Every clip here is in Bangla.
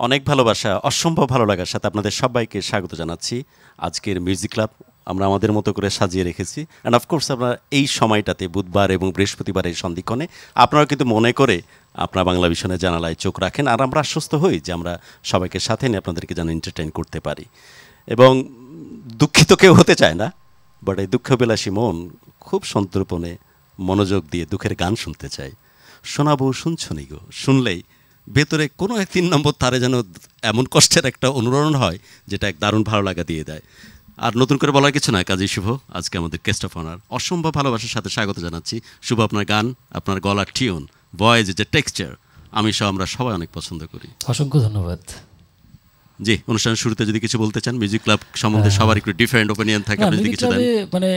অনেক ভালোবাসা, অসম্ভব ভালো লাগার সাথে আপনাদের সবাইকে স্বাগত জানাচ্ছি। আজকের মিউজিক ক্লাব আমরা আমাদের মতো করে সাজিয়ে রেখেছি। অ্যান্ড অফকোর্স আমরা এই সময়টাতে বুধবার এবং বৃহস্পতিবারের সন্ধিক্ষণে আপনারা কিন্তু মনে করে আপনার বাংলা ভিশনের জানালায় চোখ রাখেন, আর আমরা আশ্বস্ত হই যে আমরা সবাইকে সাথে নিয়ে আপনাদেরকে যেন এন্টারটেইন করতে পারি। এবং দুঃখিত কেউ হতে চায় না, বাট এই দুঃখবিলাসী মন খুব সন্তর্পণে মনোযোগ দিয়ে দুঃখের গান শুনতে চায়। শোনাবো, শুনছো নি গো, শুনলেই ভেতরে কোনো এক 3 নম্বর তারে যেন এমন কষ্টের একটা অনুরণন হয় যেটা এক দারুণ ভালো লাগা দিয়ে দেয়। আর নতুন করে বলার কিছু না, কাজী শুভ আজকে আমাদের গেস্ট অফ অনার। অসম্ভব ভালোবাসার সাথে স্বাগত জানাচ্ছি। শুভ, আপনার গান, আপনার গলার টিউন, ভয়েস, যে টেক্সচার, আমি সহ আমরা সবাই অনেক পছন্দ করি। অসংখ্য ধন্যবাদ। জি, অনুষ্ঠানের শুরুতে যদি কিছু বলতে চান, মিউজিক ক্লাব সম্বন্ধে সবার একটু ডিফারেন্ট ওপিনিয়ন থাকে, আপনি যদি কিছু দেন। মানে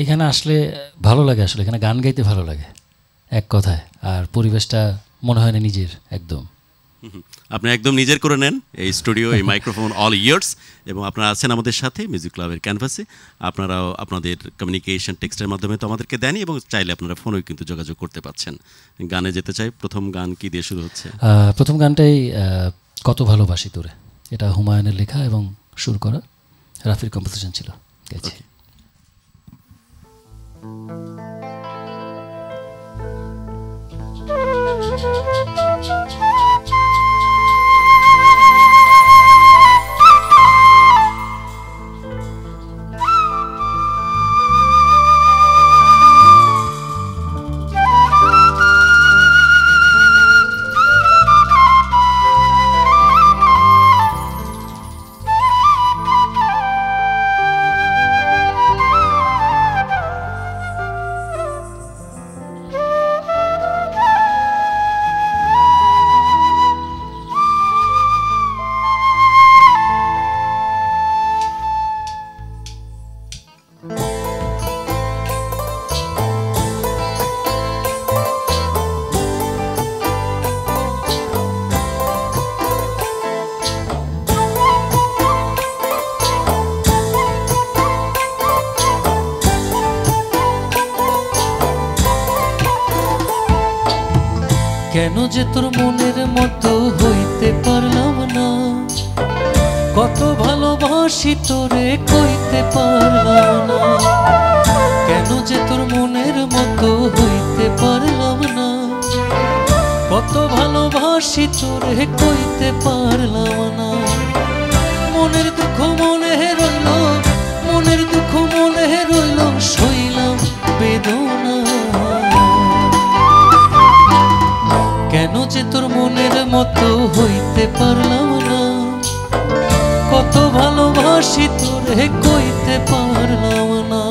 এখানে আসলে ভালো লাগে, আসলে এখানে গান গাইতে ভালো লাগে এক কথায়, আর পরিবেশটা মনে হয় না নিজের একদম। আপনি একদম নিজের করে নেন এই স্টুডিও, এই মাইক্রোফোন, অল ইয়ার্স, এবং আপনারা আছেন আমাদের সাথে মিউজিক ক্লাবের ক্যানভাসে। আপনারাও আপনাদের কমিউনিকেশন টেক্সটের মাধ্যমে তো আমাদেরকে দেনই, এবং চাইলে আপনারা ফোনেও কিন্তু যোগাযোগ করতে পারছেন। গানে যেতে চাই, প্রথম গান কি দিয়ে শুরু হচ্ছে? প্রথম গানটাই কত ভালোবাসি তোরে, এটা হুমায়ুনের লেখা এবং সুর করা, রাফির কম্পোজিশন ছিল। কেন যে তোর মনের মতো হইতে পারলাম না, কত ভালোবাসি তোরে কইতে পারলাম না। কেন যে তোর মনের মতো হইতে পারলাম না, কত ভালোবাসি তোরে কইতে পারলাম না। মনের দুঃখ মনে রইল, মনের দুঃখ মনে রইল, সইলাম বেদনা। কেন যে তোর মনের মতো হইতে পারলাম না, কত ভালোবাসি তোরে কইতে পারলাম না।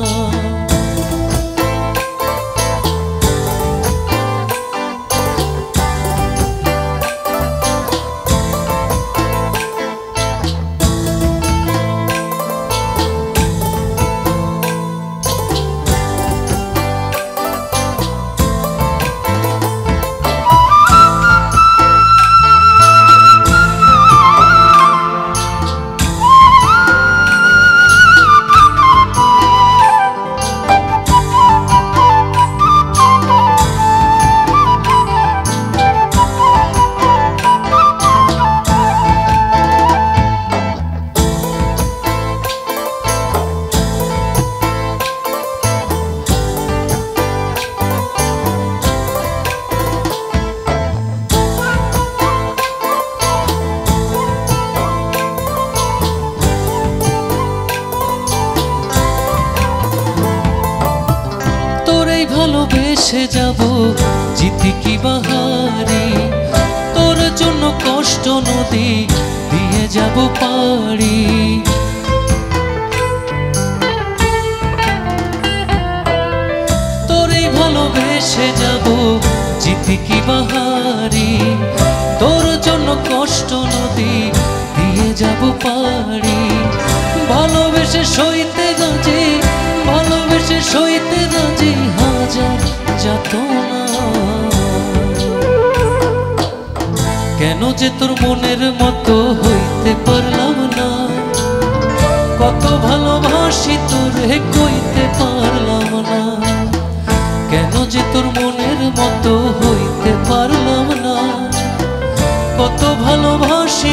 ভালোবেসে যাব জিতি কি বাহারি, তোর জন্য কষ্ট নদী দিয়ে যাব পারি। তোরে ভালোবেসে যাব জিতি কি বাহারি, তোর জন্য কষ্ট নদী দিয়ে যাব পারি। ভালোবেসে সইতে রাজি, ভালোবেসে সইতে রাজি হাজার যাতনা। কেন যে তোর মনের মতো হইতে পারলাম না, কত ভালোবাসি তোরে কইতে পারলাম না। কেন যে তোর মনের মতো হইতে পারলাম না, কত ভালোবাসি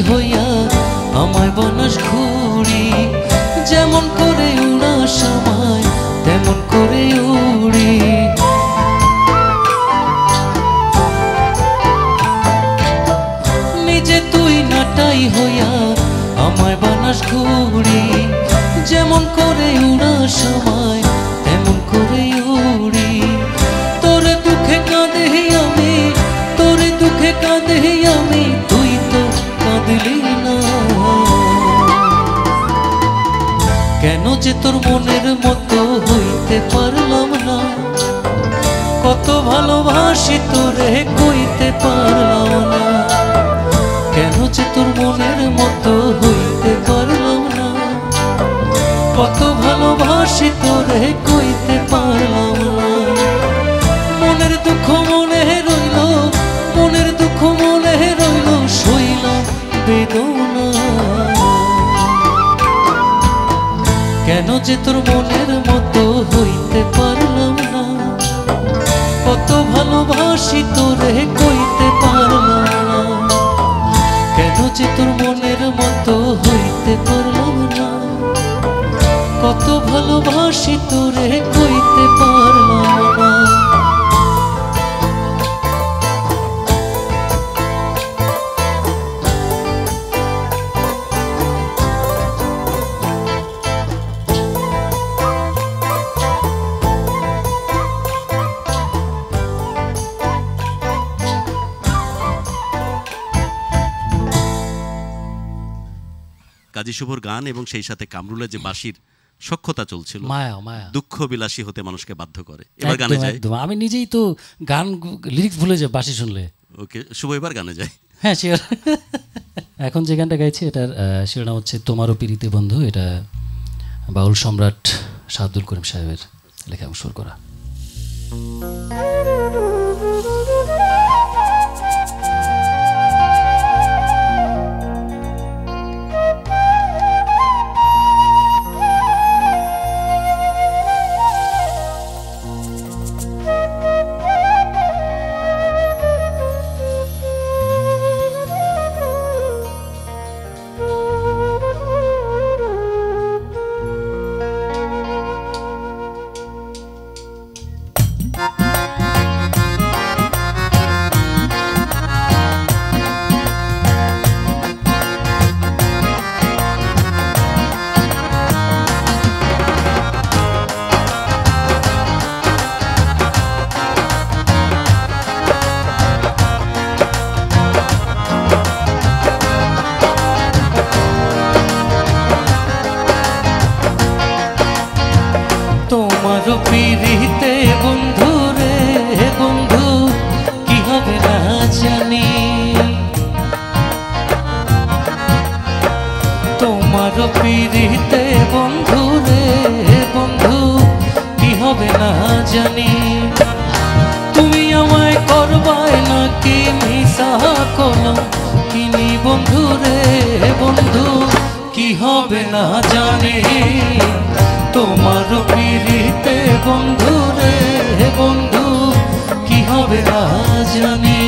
হইয়া আমায় বনস ঘুরি, যেমন করে উড়ার সময় তেমন করে উড়ি। নিজে তুই নাটাই হইয়া আমায় বানাস ঘুরি, যেমন করে উড়ার সময় তেমন করে উড়ি। তোরে দুঃখে কাঁদে আমি, তোরে দুঃখে কাঁদে আমি, তুই তো কাঁদলি না। কেন যে তোর মনের মতো হইতে পারলাম না, কত ভালোবাসি তোরে কইতে পারলাম না। কেন যে তোর মনের মতো হইতে পারলাম না, কত ভালোবাসি তোরে কইতে পারলাম না। মনের দুঃখ মনে রইল, মনের দুঃখ মনে রইল, সইলাম বেদনা। কেন যে তোর মনের মতো হইতে পারলাম না, কত ভালোবাসি তোরে কইতে পারলাম না। কেন যে তোর মনের মতো হইতে পারলাম না, কত ভালোবাসি তোরে কইতে পারলাম না। কাজী শুভর গান এবং সেই সাথে কামরুলের যে বাঁশির সক্ষতা চলছিল, মায়া মায়া দুঃখ বিলাসী হতে মানুষকে বাধ্য করে। এবার গানে একদম যায়। একদম। আমি নিজেই তো গান লিরিক্স ভুলে যাই বাঁশি শুনলে। ওকে, শুভ এবার গানে যায়। হ্যাঁ শিওর। এখন যে গানটা গাইছি এটার শিরোনাম হচ্ছে তোমারও পিরিতে বন্ধু। এটা বাউল সম্রাট শাহ আব্দুল করিম সাহেবের লেখা এবং সুর করা। তোমারও পিরিতে বন্ধু রে বন্ধু, কি হবে না জানি। তোমারও পিরিতে বন্ধু রে বন্ধু, কি হবে না জানি। তুমি আমায় করবায় নাকি মিশা কলম কিনি বন্ধু রে বন্ধু, কি হবে না জানি। তোমার পিরিতে বন্ধু রে বন্ধু, কি হবে না জানি।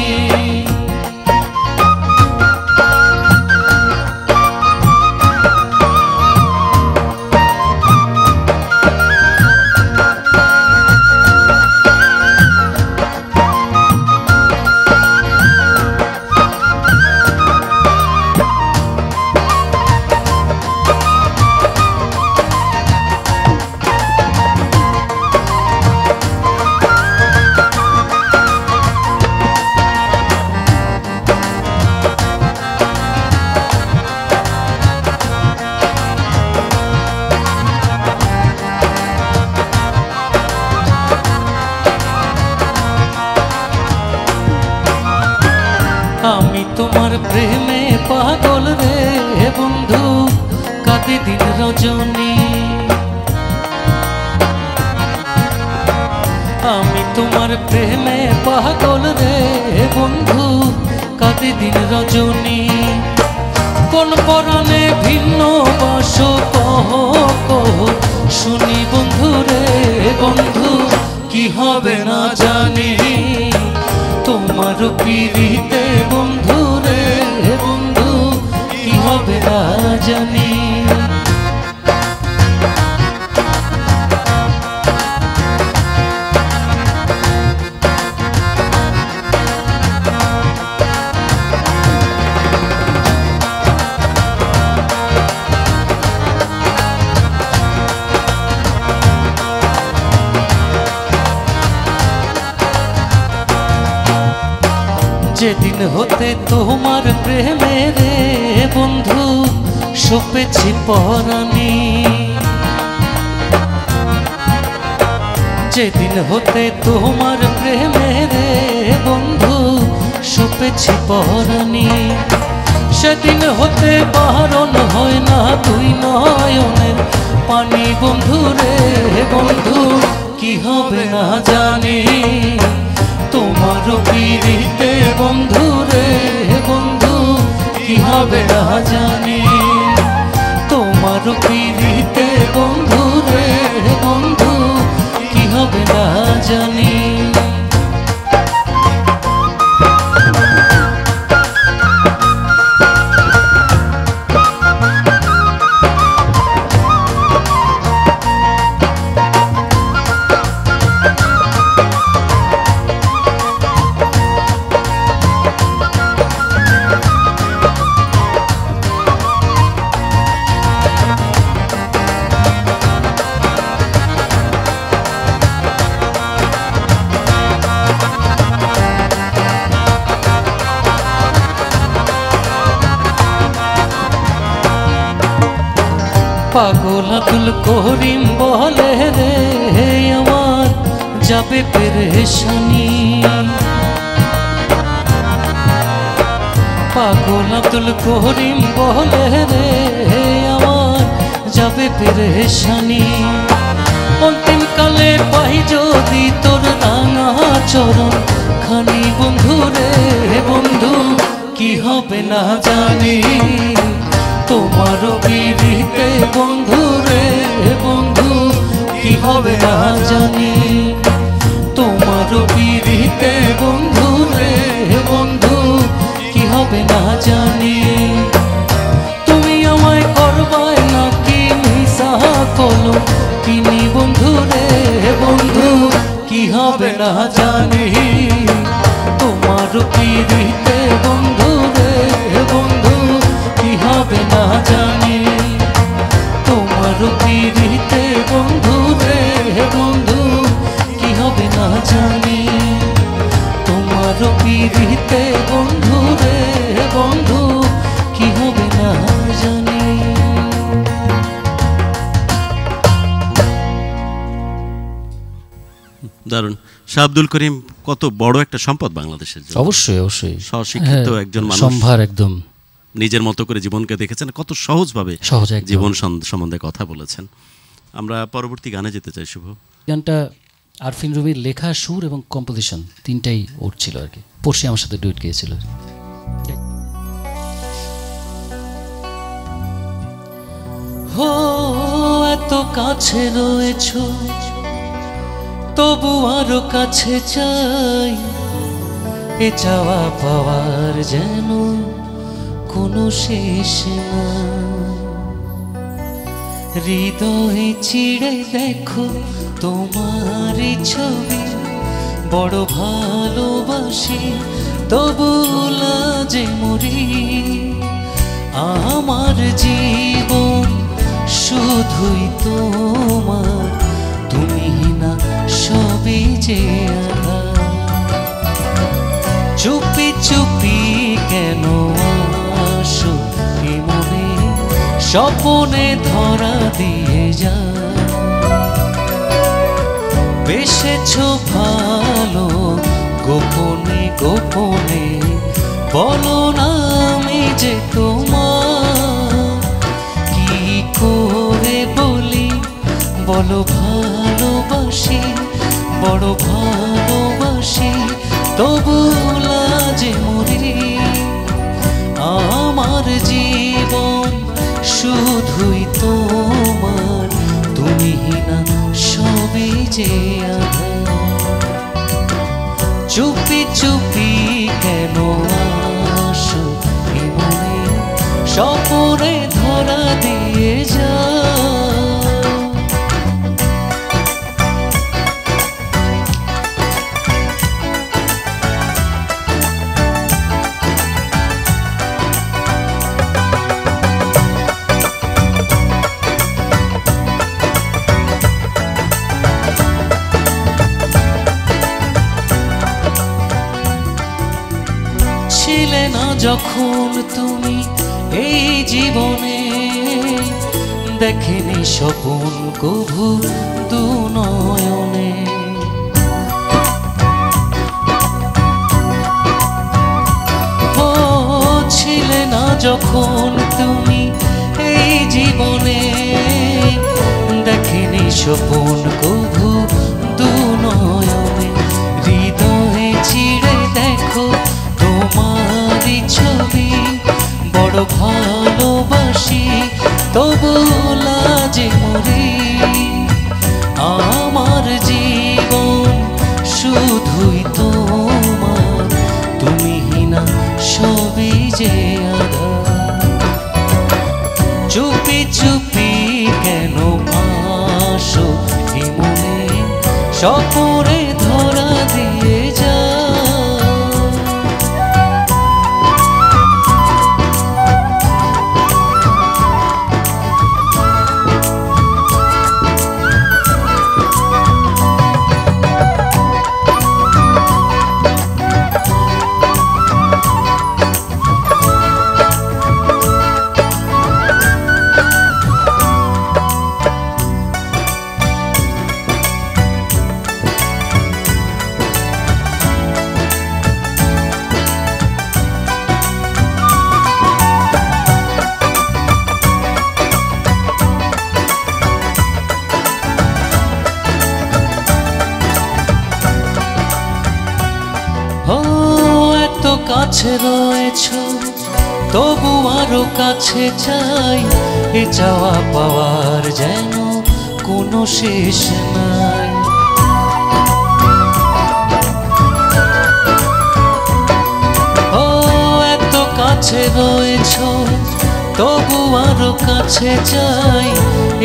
আমি তোমার প্রেমে পাগল রে বন্ধু, কাঁদে দিন রজনী। আমি তোমার প্রেমে পাগল রে বন্ধু, কাঁদে দিন রজনী। কোন পরাণে ভিন্ন বাস কহ কহ শুনি বন্ধু রে বন্ধু, কি হবে না জানি। তোমার পিরিতে বন্ধু রে বন্ধু, হবে না জানি। যেদিন হতে তোমার প্রেমে রে বন্ধু সপেছি পরাণী, যেদিন হতে তোমার প্রেমে রে বন্ধু সপেছি পরাণী, সেদিন হতে বারণ হয় না তুই নয়নের পানি বন্ধু রে বন্ধু কি হবে না জানি। তোমার পিরিতে বন্ধু রে বন্ধু কি হবে না জানি। তোমার পিরিতে বন্ধু রে বন্ধু কি হবে না জানি। পাগল আব্দুল করিম বলে রে আমার যাবে পেরেশানি। পাগল আব্দুল করিম বলে রে আমার যাবে পেরেশানি। অন্তিম কালে পাই যদি তোর রাঙা চরণ খানি বন্ধু রে বন্ধু কি হবে না জানি। তোমার পিরিতে বন্ধু রে বন্ধু কি হবে না জানি। তোমার পিরিতে বন্ধু রে বন্ধু কি হবে না জানি। তুমি আমায় করবাই নাকি মিশা কলম কিনি বন্ধু রে বন্ধু কি হবে না জানি। তোমার পিরিতে বন্ধু রে বন্ধু কি হবে না জানি। তোমার পিরিতে বন্ধু রে বন্ধু কি হবে না জানি। তোমার পিরিতে বন্ধু রে বন্ধু কি হবে না জানি। দারুণ। শাহ আব্দুল করিম কত বড় একটা সম্পদ বাংলাদেশের জন্য। অবশ্যই অবশ্যই স্বশিক্ষিত একজন মানুষ, সম্ভার একদম নিজের মতো করে জীবনকে দেখেছেন, কত সহজভাবে জীবন সম্বন্ধে কথা বলেছেন। আমরা পরবর্তী গানে যেতে চাই। শুভ, গানটা আরফিন রুমির লেখা, সুর এবং কম্পোজিশন তিনটাই ওর ছিল আর কি। পড়শি আমার সাথে ডুয়েট গিয়েছিল। হো এত কাছে রয়েছ তবু আরো কাছে চাই। এ চাওয়া পাওয়ার যেন কোনো শেষ না। হৃদয়ে চিড়ে দেখো তোমার ছবি, বড় ভালোবাসি তবু লাজে মরি। আমার জীবন শুধুই তোমার, তুমি না সবই যে আধার। চুপি চুপি কেন আসো মনে, স্বপনে ধরা দিয়ে যা। বেসেছো ভালো গোপনে গোপনে, বলো না আমি যে তোমার। কি করে বলি বলো ভালোবাসি, বড় ভালোবাসি তবু লাজে মরি। আমার জীবন শুধুই তোমার, তুমি না সবই যে আধার। চুপি চুপি কেন আসো মনে, স্বপন যখন তুমি এই জীবনে, দেখেনি স্বপন কভু দু নয়নে। ও ছিলে না যখন তুমি এই জীবনে, দেখেনি স্বপন কভু দু নয়নে। হৃদয়ে চিড়ে দেখো তোমারই ছবি, বড় ভালোবাসি তবু লাজে মরি। আমার জীবন শুধুই তোমার, তুমি না সবই যে আধার। চুপি চুপি কেন আসো এই মনে, স্বপনে ধরা দিয়ে যা। কাছে রয়েছ তবু আরো কাছে চাই, এ চাওয়া পাওয়ার যেন কোনো শেষ নাই। ও এত কাছে রয়েছ তবু আরো কাছে চাই,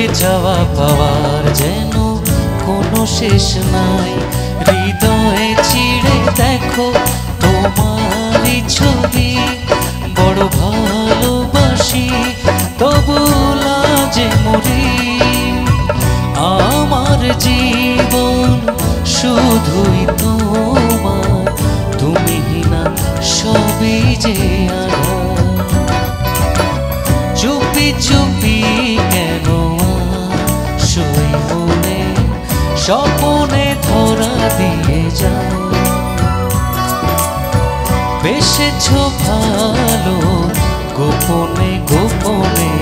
এ চাওয়া পাওয়ার যেন কোনো শেষ নাই। হৃদয়ে চিড়ে দেখো তোমারই ছবি, বড় ভালোবাসি তবু লাজে মরি। আমার জীবন শুধুই তোমার, তুমি না সবই যে আধার। চুপি চুপি কেন আসোই মনে, স্বপনে ধরা দিয়ে যাও। বেসেছ ভালো গোপনে গোপনে,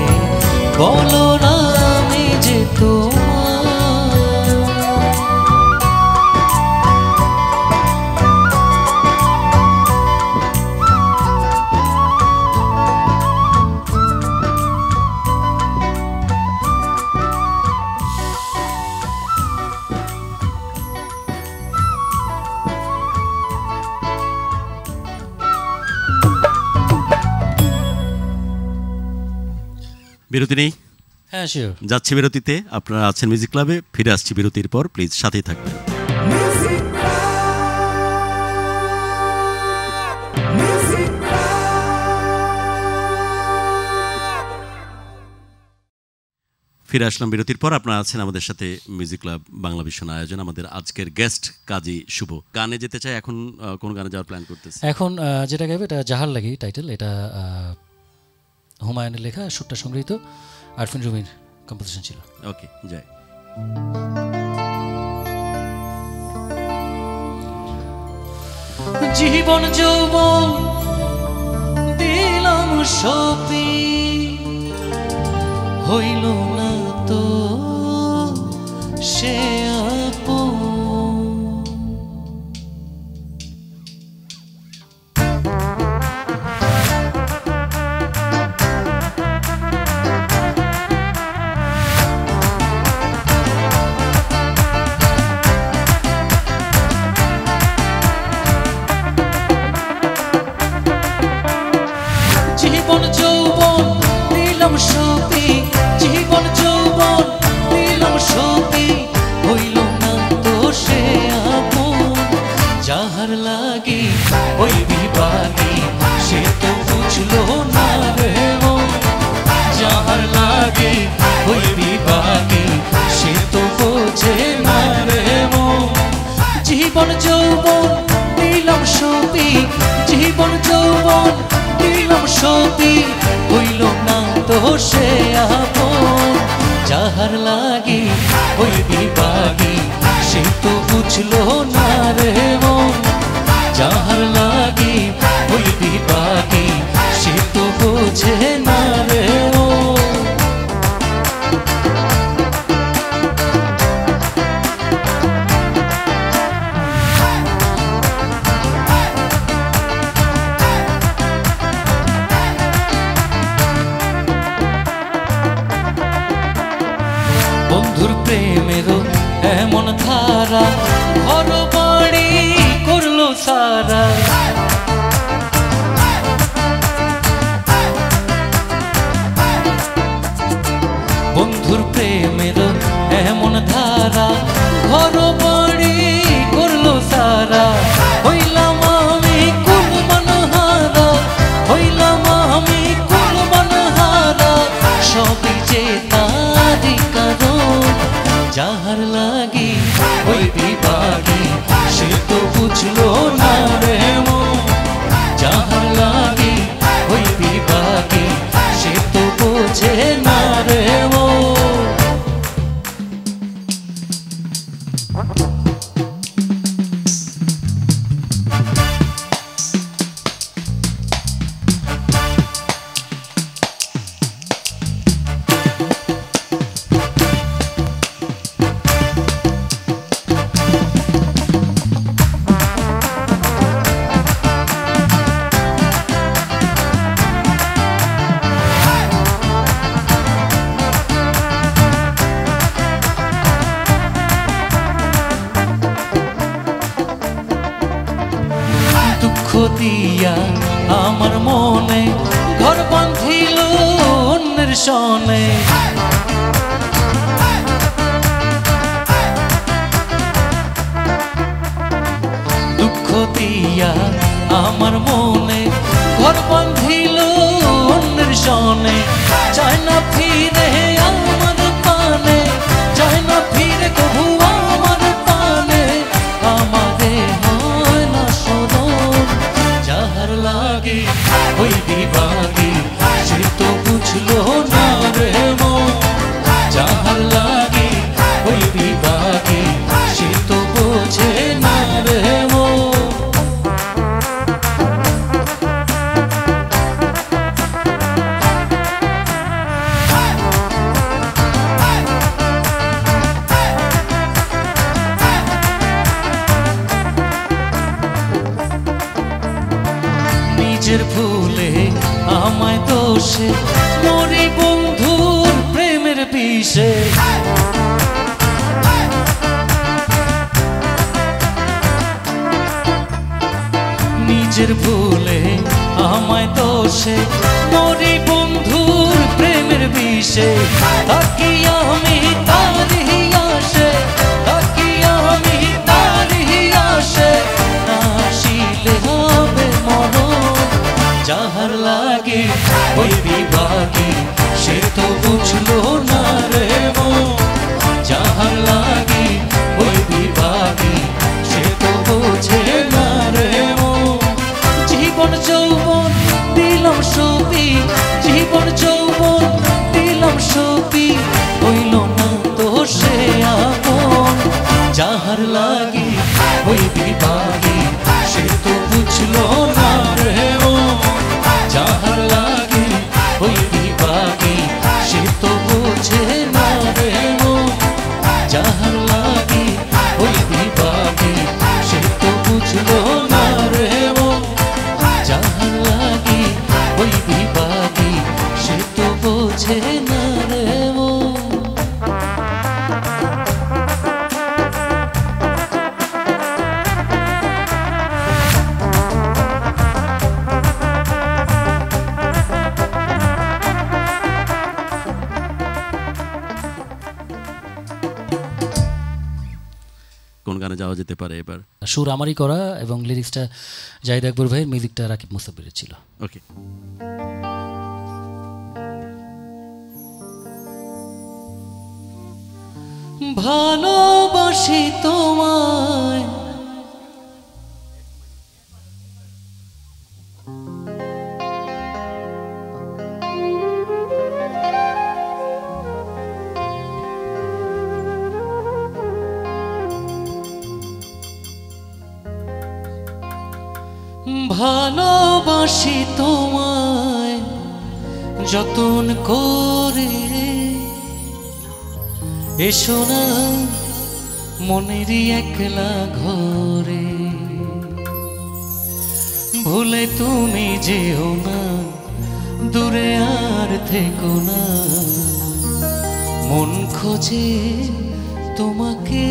বলো না আমি যে তোমার। বিরতি নেই? হ্যাঁ শিওর। যাচ্ছি বিরতিতে, আপনারা আছেন মিউজিক ক্লাবে, ফিরে আসছি বিরতির পর, প্লিজ সাথেই থাকবেন। ফিরে আসলাম বিরতির পর, আপনারা আছেন আমাদের সাথে মিউজিক ক্লাব বাংলা ভীষণ আয়োজন। আমাদের আজকের গেস্ট কাজী শুভ। গানে যেতে চাই, এখন কোন গানে যাওয়ার প্ল্যান করতেছে? এখন যেটা গাইবে এটা জাহার লাগি টাইটেল, এটা হুমায়ুনের লেখা, সুরটা সংগৃহীত, আরফিন রুমির কম্পোজিশন ছিল। ওকে, যাই। জীবন যৌবন দিলাম সপি, হইল না তো সে আপন। জীবন যৌবন দিলাম সপি, জীবন যৌবন দিলাম সপি, হইল না তো সে আপন। যাহার লাগি ওই বিবাগী, সে তো বুঝলো না রে মন। যাহার লাগি ওই বিবাগী, সে তো বোঝে না রে মন। জীবন যৌবন দিলাম সপি, জীবন যৌবন সে আপন যাহার লাগি হইবি বাগি সে তো বুঝলো না রে মন যাহার লাগি হইবি বাগি সে তো বোঝে না রে মন বন্ধুর প্রেমেরও এমন ধারা ঘর বাড়ি করলো সারা বন্ধুর প্রেমেরও এমন ধারা ঘর বাড়ি করলো সারা হইলাম আমি কুরবান হারা হইলাম আমি কুরবান হারা সবই যে তারি কারণ যাহার লাগি হইবি বাগি সে তো বুঝলো না রে মন যাহার লাগি হইবি বাগি সে তো বোঝে না রে মন দুঃখ দিয়া আমার মনে ঘর বাঁধিল অন্যের সনে দুঃখ দিয়া আমার মনে ঘর বাঁধিল অন্যের সনে চায় না ফিরে আমার পানে চায় না ফিরে কভু আমার পানে আমারে হয় না শরণ যাহার লাগি হইবি বাগি সে তো বুঝলো না রে মন যাহার লাগি হইবি বাগি সে তো বোঝে না রে মন নিজের ভুলে আমায় দোষে মরি বন্ধুর প্রেমের বিষে নিজের ভুলে আমায় দোষে মরি বন্ধুর প্রেমের বিষে তাকি আমি তারি আসে তাকি আমি তারি আসে আসিলে হবে মরণ যাহার লাগি হইবি বাগি সে তো বুঝলো না রে মন যাহার লাগি হইবি বাগি সে তো বোঝে না রে মন জীবন যৌবন দিলাম সবই জীবন যৌবন দিলাম সবই হইল না তো সে আপন যাহার লাগি হইবি বাগি সে তো বুঝলো না রে মন যাহার লাগি হইবি বাগি সে তো বোঝে না রে মন যাহার লাগি হইবি বাগি সে তো বুঝলো না রে মন যাহার লাগি হইবি বাগি সে তো বোঝে না রে মন কোন গানে যাওয়া যেতে পারে এবার? সুর আমারই করা এবং লিরিক্সটা জাহিদ আকবর ভাইয়ের, মিউজিকটা রাকিব মুসাফিরের ছিল। ওকে। ভালোবাসি তোমায় ভালোবাসি তোমায় যতন করে, এসো না মনেরই একলা ঘরে। ভুলে তুমি যেও না, দূরে আর থেকো না, মন খোঁজে তোমাকে।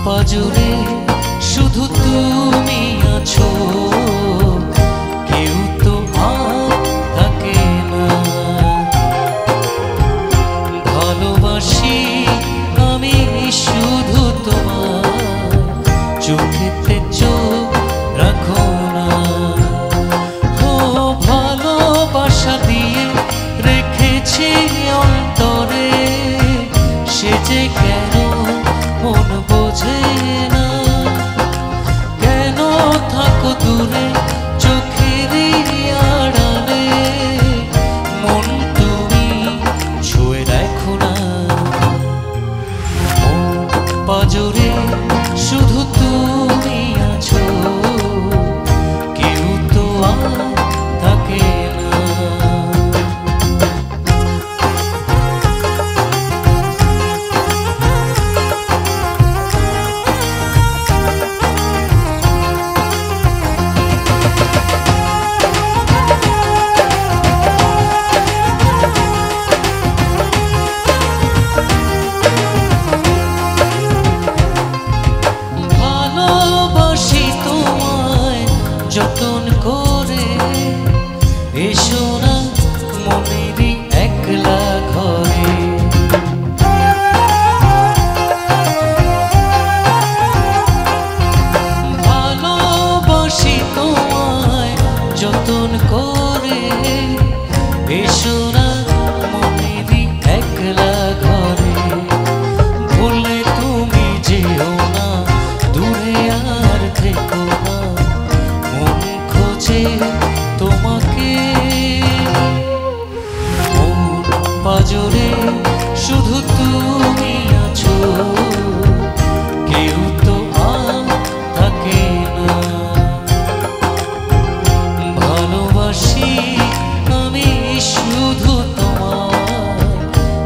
পাজরে শুধু তুমি আছো, কেউ তো আর থাকে না। ভালোবাসি আমি শুধু তোমার, চোখেতে চোখ রাখো না। ও ভালোবাসা দিয়ে রেখেছি অন্তরে, সে যে কেন মন বোঝে না। কেন থাকো দূরে চোখেরই আড়ালে, মন তুমি ছুঁয়ে দেখো না। পাজরে শুধু তুমি আছো, কেউ তো আর থাকে না। যতন করে, এসো না মনেরই একলা ঘরে। ভালোবাসি তোমায় যতন করে, এসো না মনেরই একলা ঘরে। ভুলে তুমি যেও না, দূরে আর থেকো না, তোমাকে। মন পাজরে শুধু তুমি আছো, কেউ তো আর থাকে না। ভালোবাসি আমি শুধু তোমার,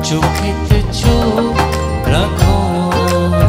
চোখেতে চোখ রাখো না।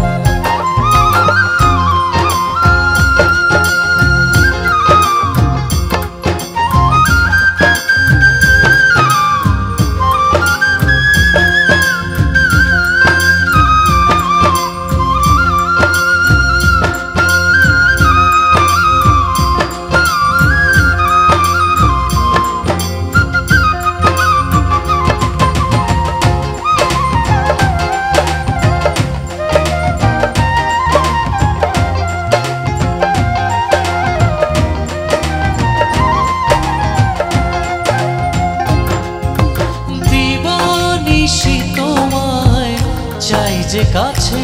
যে কাছে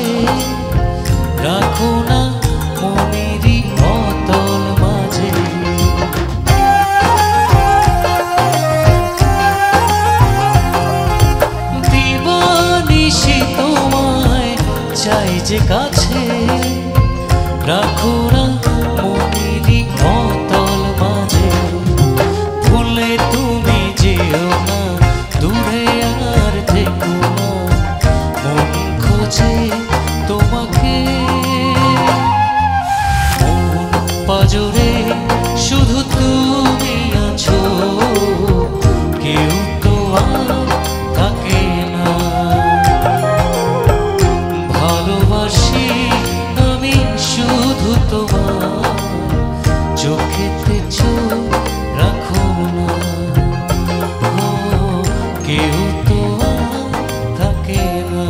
রাখো না মনেরই অতল মাঝে। দিবানিশি তোমায় চাই যে কাছে, রাখো না মনেরই অতল মাঝে। ভুলে তুমি যেও না, দূরে আর থেকো না, মন খোঁজে তোমাকে। মন পাজরে শুধু তুমি আছো, কেউ তো আর থাকে না। ভালোবাসি আমি শুধু তোমার, চোখেতে চোখ রাখো না। কেউ তো আর থাকে না।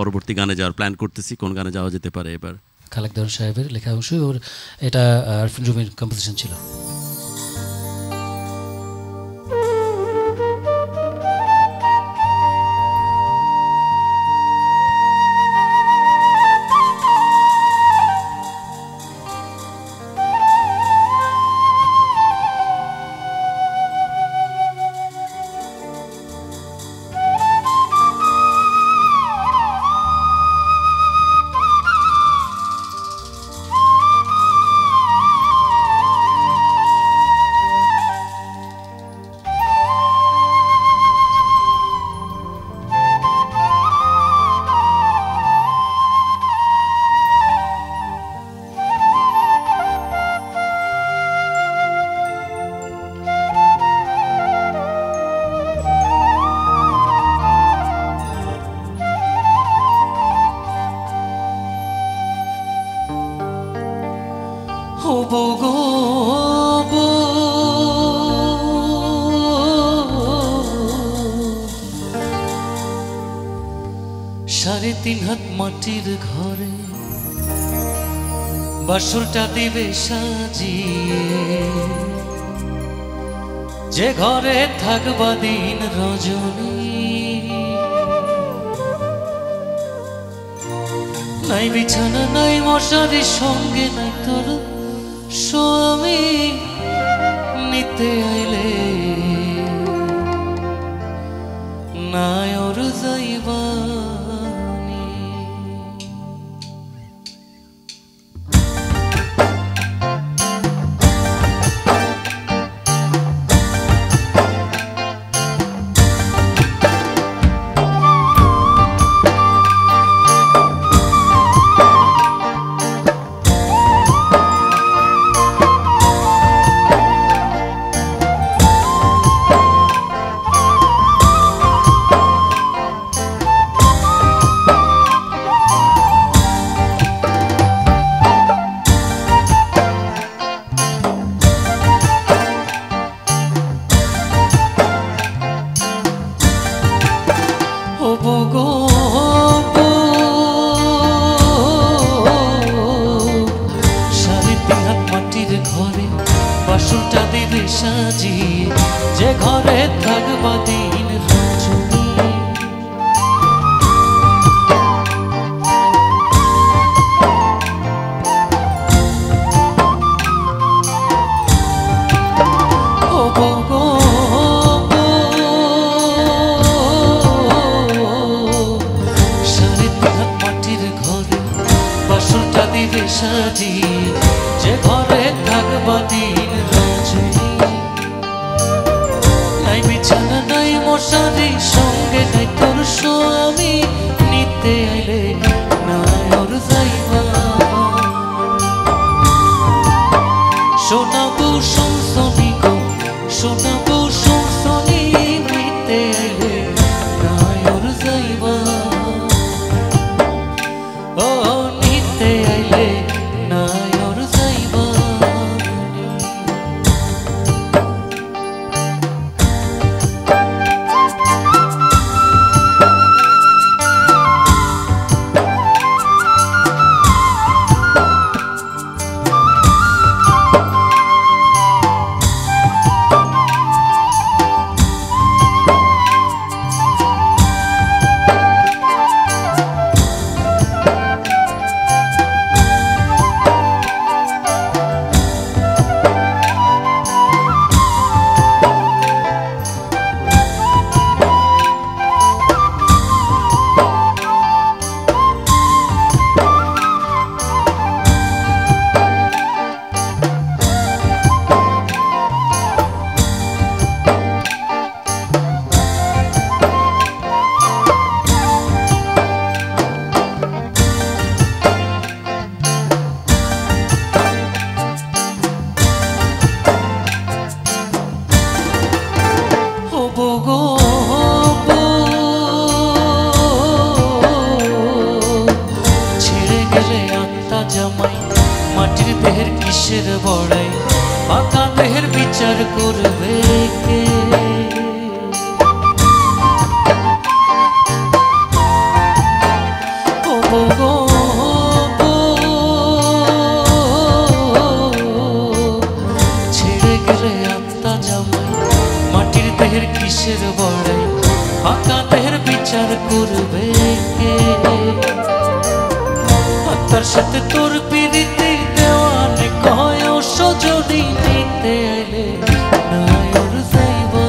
পরবর্তী গানে যাওয়ার প্ল্যান করতেছি। কোন গানে যাওয়া যেতে পারে এবার? খালেক দেওয়ান সাহেবের লেখা অবশ্যই, ওর এটা আরফিন রুমির কম্পোজিশন ছিল। সাড়ে তিন হাত মাটির ঘরে বাসরটা দিবে সাজিয়ে, যে ঘরে থাকবা দিন রজনী, নাই বিছানা নাই মশারি, সঙ্গে নাই তোর স্বামী, নিতে আইলে নাই ওর যাইবা। যে ঘরে থাকবা দিন রজনী, ও গো সাড়ে তিন হাত মাটির ঘরে বাসরটা দিবে সাজিয়ে, যে ঘরে থাকবা দিন রজনী, নাই বিছানা নাই মশারি, সঙ্গে নাই তোর স্বামী, নিতে আইলে নাই ওর যাইবা। শোনাবো শুনছনি গো, শোনাবো শুনছনি, নিতে আইলে নাই ওর যাইবা। ও নিতে আইলে নাই ওর যাইবা। কিসের বড়াই, পাকা দেহের বিচার করবে কে? কিসের বড়াই ফাঁকাদের বিচার করবে কে তার সাথে তোর পিরিতি দেওয়ানে কয় সজনি নিতে এলে নায়র যাইবা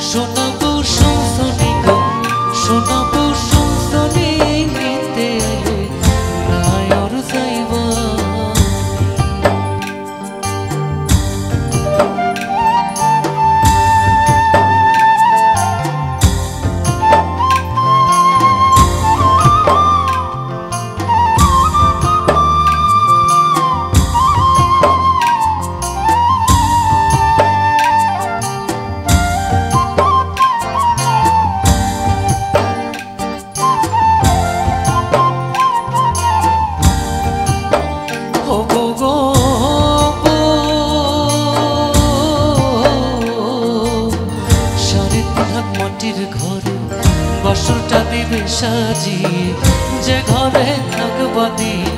শোনাবো শুনছনি গো শোনাবো শুনছনি নিতে এলে নায়র যাইবা বসরটা দিবে সাজিয়ে যে ঘরে থাকবা দিন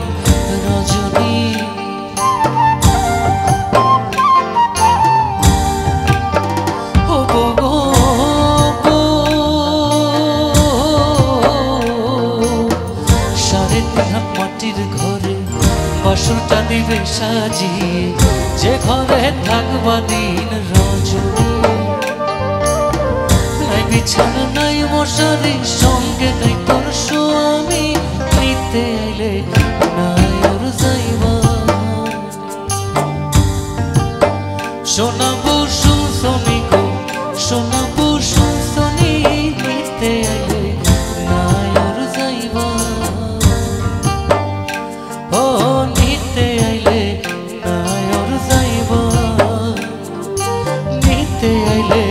রজনী সাড়ে 3 হাত মাটির ঘরে বসরটা দিবে সাজিয়ে যে ঘরে থাকবা দিন রজনী বিছানা নাই মশারি সঙ্গে নাই তোর স্বামী নিতে এলে নায়র যাইবা শোনাবো শুনছনি গো শোনাবো শুনছনি নিতে এলে নায়র যাইবা ও নিতে এলে নায়র যাইবা নিতে এলে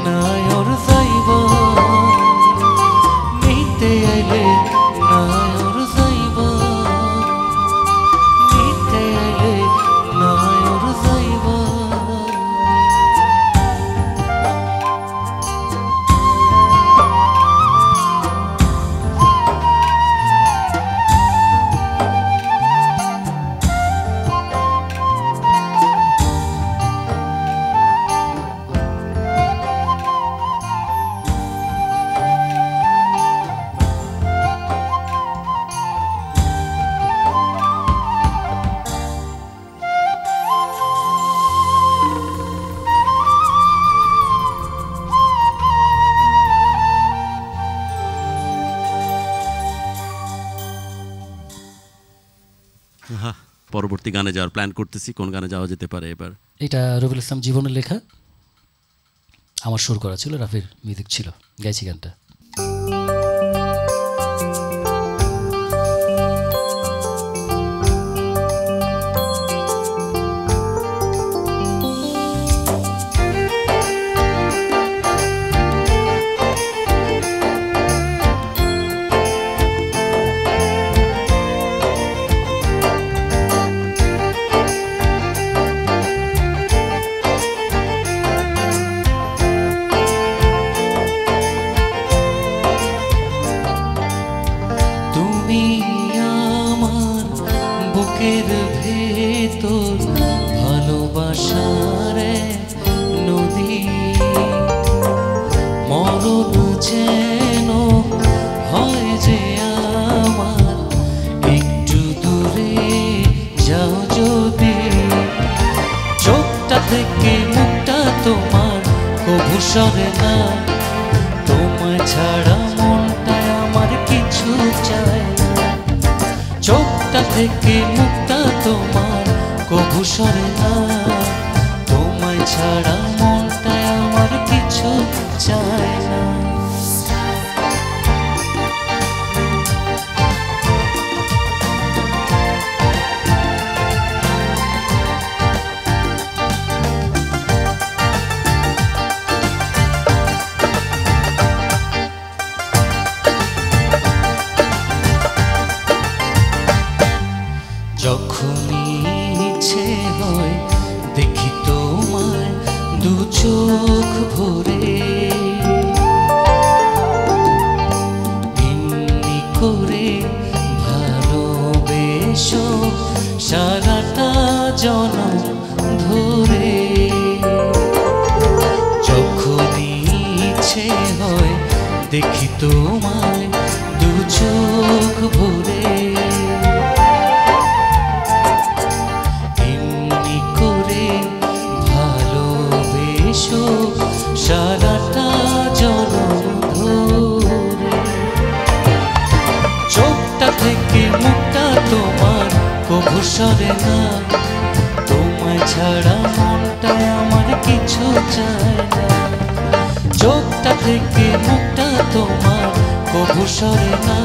নায়র যাইবা নিতে আইলে নায়র যাইবা নিতে আইলে নায়র যাইবা পরবর্তী গানে যাওয়ার প্ল্যান করতেছি কোন গানে যাওয়া যেতে পারে এবার এটা রবিউল ইসলাম জীবনের লেখা আমার সুর করা ছিল রাফির মিউজিক ছিল গাইছি গানটা বুকের ভেতর ভালোবাসার নদী মরণ যেন হয় যে আমার একটু দূরে যাও যদি চোখটা থেকে মুখটা তোমার কবু সরে না তোমায় ছাড়া মনটায় আমার কিছু চায় চোখটা থেকে মুখটা তোমার কবু সরে না তোমায় ছাড়া মনটায় আমার কিছু চায় না যখনই ইচ্ছে হয় দেখি তোমায় দু চোখ ভরে এমনি করে ভালোবেসো সারাটা জনম ধরে এসো সারাটা জনম ধরে। চোখটা থেকে মুখটা তোমার কভু সরে না, তোমায় ছাড়া মনটা আমার কিছু চায় না। চোখটা থেকে মুখটা তোমার কভু সরে না,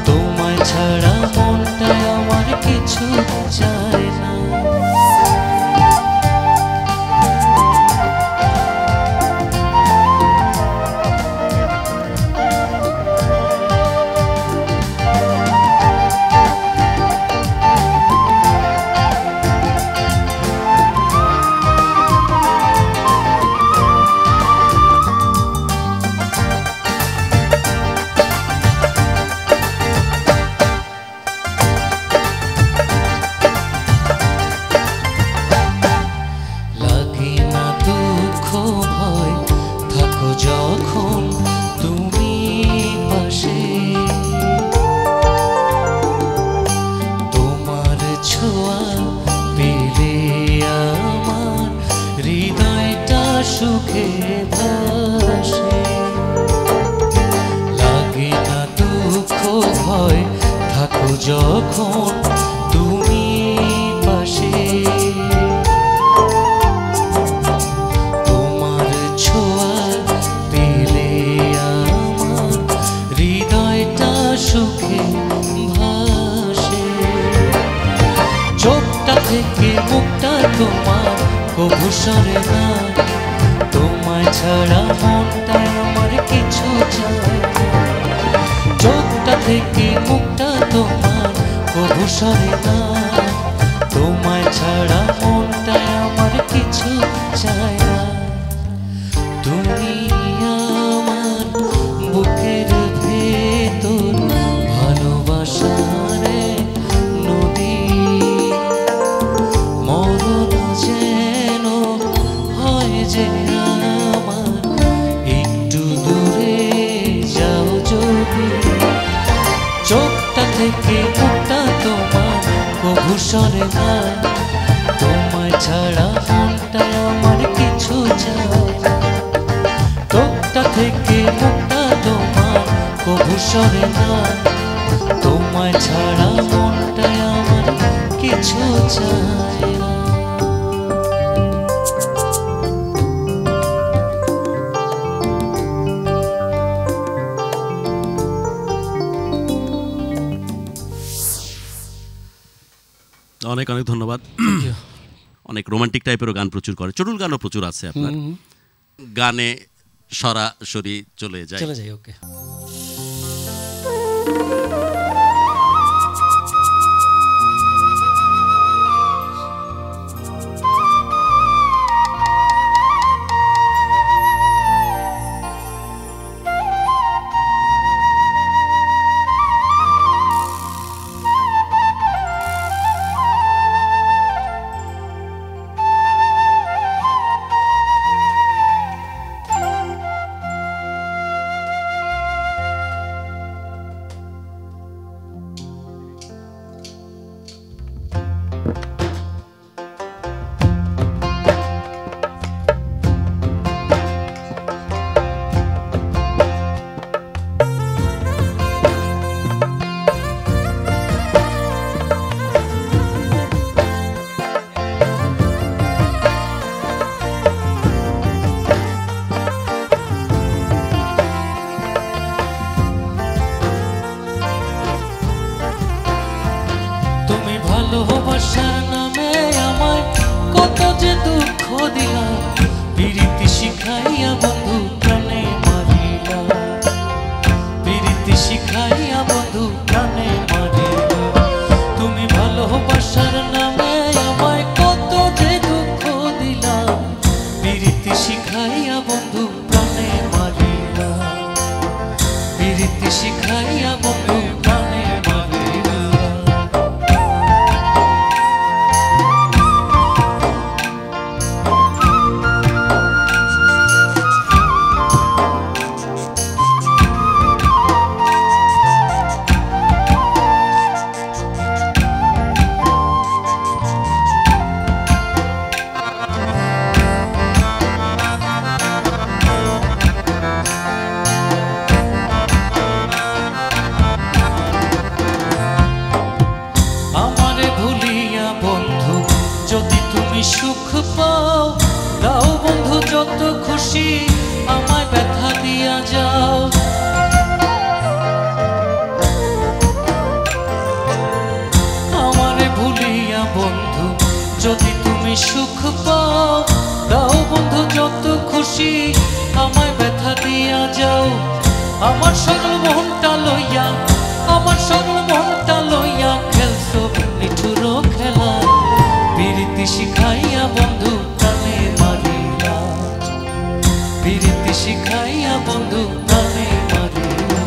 তোমায় ছাড়া মনটা আমার কিছু চায় না। যখন তুমি পাশে, তোমার ছোঁয়া পেলে আমার হৃদয়টা সুখে ভাসে। লাগে না দুঃখ ভয় থাকো যখন তুমি পাশে, সুখে ভাসে। চোখটা থেকে মুখটা তোমার কভু সরে না, তোমায় ছাড়া মনটা আমার কিছু চায় না। চোখটা থেকে মুখটা তোমার কভু সরে না, তোমায় ছাড়া মনটা আমার কিছু চায় না। তুমি আমার বুকের ভেতর ভালোবাসার নদী, মরণ যেন হয় যে আমার একটু দূরে যাও যদি। চোখটা থেকে মুখটা তোমার কভু সরে না, তোমায় ছাড়া মনটা আমার কিছু চায় না। চোখটা থেকে মুখটা তোমার কভু সরে না, তোমায় ছাড়া মনটা আমার কিছু চায় না। অনেক অনেক ধন্যবাদ। অনেক রোমান্টিক টাইপেরও গান প্রচুর করে, চটুল গানও প্রচুর আছে আপনার। গানে সরাসরি চলে যাই। ওকে। ভালোবাসার নামে আমায় কত যে দুঃখ দিলা, প্রীতি শিখাইয়া বন্ধু প্রাণে মারিলা, প্রীতি শিখাইয়া বন্ধু প্রাণে মারিলা। তুমি ভালোবাসার নামে আমায় কত যে দুঃখ দিলা, প্রীতি শিখাইয়া বন্ধু প্রাণে মারিলা, প্রীতি শিখাইয়া বন্ধু প্রাণে মারিলা। খুশি আমায় ব্যথা দিয়া যাও। আমারে ভুলিয়া বন্ধু যদি তুমি সুখ পাও, দাও বন্ধু যত খুশি আমায় ব্যথা দিয়া যাও। আমার সরল মনটা লইয়া, আমার সরল মনটা লইয়া খেলছো নিঠুর খেলা। প্রীতি শিখাইয়া বন্ধু প্রাণে মারিলা, প্রীতি শিখাইয়া বন্ধু প্রাণে মারিলা।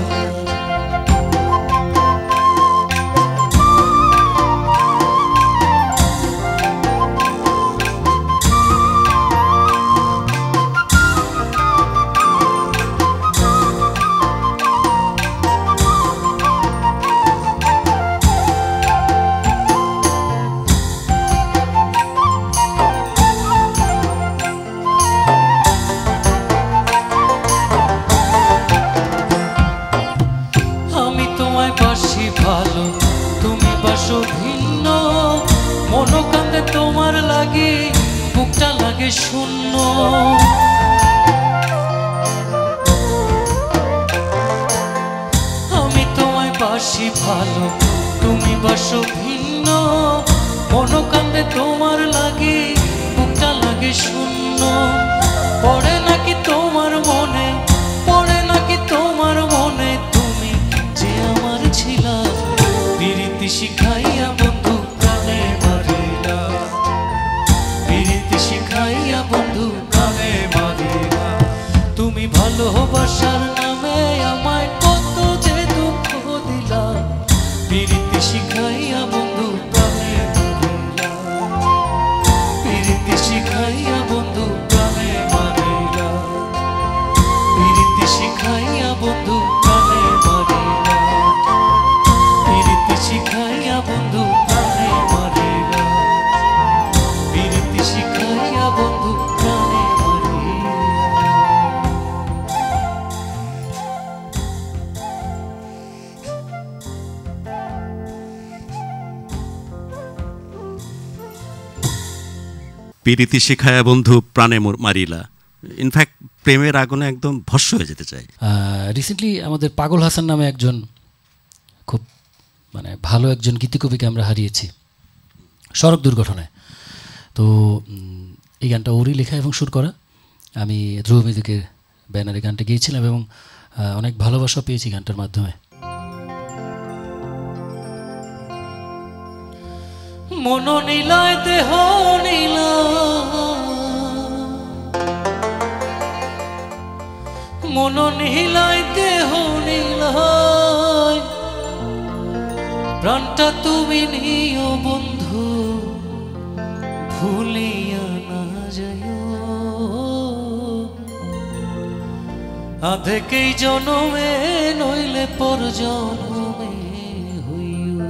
ভালো তুমি বাসো ভিন্ন, মন কান্দে তোমার লাগে, বুকটা লাগে শূন্য। আমি তোমায় বাসি ভালো তুমি বাসো ভিন্ন, মন কান্দে তোমার লাগে, বুকটা লাগে শূন্য। পড়ে নাকি তোমার মনে, পড়ে নাকি তোমার মনে তুমি যে আমার ছিলা। প্রীতি শিখাইয়া বন্ধু প্রাণে মারিলা, প্রীতি শিখাইয়া বন্ধু প্রাণে মারিলা। তুমি ভালোবাসার নামে আমায় কত যে দুঃখ দিলা, প্রীতি শিখাইয়া বন্ধু প্রাণে মারিলা, প্রীতি শিখাইয়া বন্ধু প্রাণে মারিলা, প্রীতি শিখাইয়া বন্ধু প্রাণে মারিলা, প্রীতি শিখাইয়া বন্ধু প্রাণে মারিলা, প্রীতি শিখাইয়া বন্ধু প্রাণে মারিলা। প্রীতি শিখায়া বন্ধু প্রাণে মারিলা। ইনফ্যাক্ট প্রেমের আগুনে একদম ভস্ম হয়ে যেতে চাই। রিসেন্টলি আমাদের পাগল হাসান নামে একজন খুব মানে ভালো একজন গীতিকবিকে আমরা হারিয়েছি সড়ক দুর্ঘটনায়। তো এই গানটা ওরই লেখা এবং সুর করা। আমি ধ্রুব মিউজিকের ব্যানারে গানটা গিয়েছিলাম এবং অনেক ভালোবাসা পেয়েছি গানটার মাধ্যমে। মন নীলায় দেহ নীলা, মন নীলায় দেহ নীলায়, প্রাণটা তুমি নিও বন্ধু ভুলিয়া না যাইও। আধেকেই জনমে নইলে পর জনমে হইও।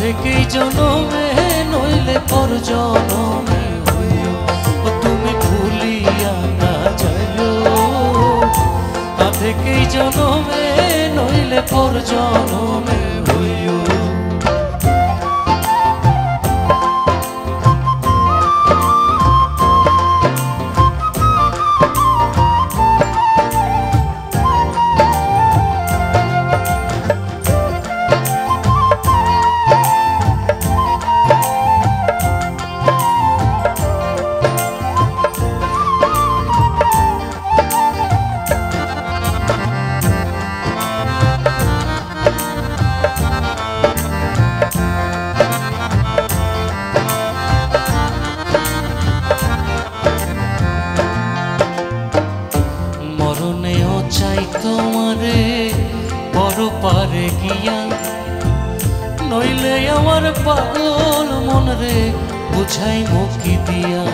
থেকেই জনমে নইলে পর জনমে হইও। ও তুমি ভুলিয়া না যাইও, থেকেই জনমে নইলে পর জনমে হইও। মরণেও চাই তোমারে পরপারে গিয়া, নইলে আমার পাগল মন রে বুঝাই মুখি দিয়া।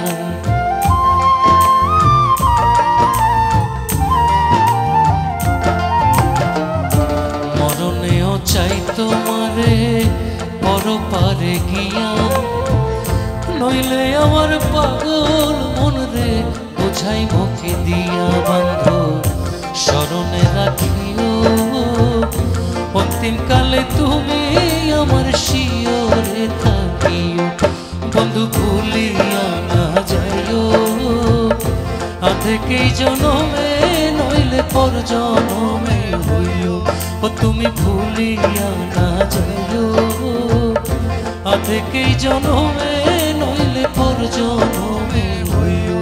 মরণেও চাই তোমারে পরপারে গিয়া, নইলে আমার পাগল মন রে বুঝাই মুখি দিয়া। বন্ধু স্মরণে রাখিও অন্তিম কালে তুমি আমার শিয়রে থাকিও। বন্ধু ভুলিয়া না যাইও আধেকেই জনমে, নইলে পর জনমে হইও। ও তুমি ভুলিয়া না যাইও আধেকেই জনমে, নইলে পর জনমে হইও।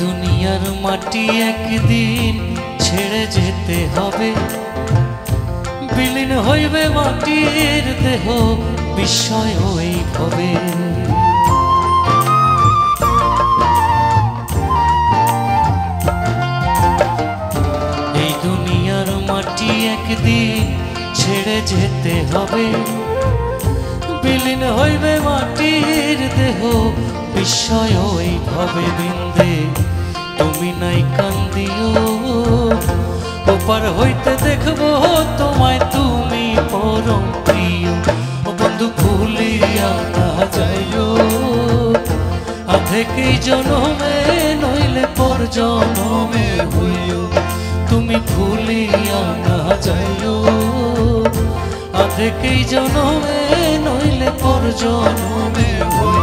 দুনিয়ার মাটি একদিন ছেড়ে যেতে হবে, বিলীন হইবে মাটির দেহ বিস্ময় হই হবে। এই দুনিয়ার মাটি একদিন ছেড়ে যেতে হবে, বিলীন হইবে মাটির দেহ বিস্ময় হই হবে। বিন্দে তুমি নাই কান্দিও, ওপার হইতে দেখবো তোমায় তুমি পরম প্রিয়। ও বন্ধু ভুলিয়া না যাইও আধেকেই জনমে, নইলে পর জনমে হইও। তুমি ভুলিয়া না যাইও আধেকেই জনমে, নইলে পর জনমে হইও।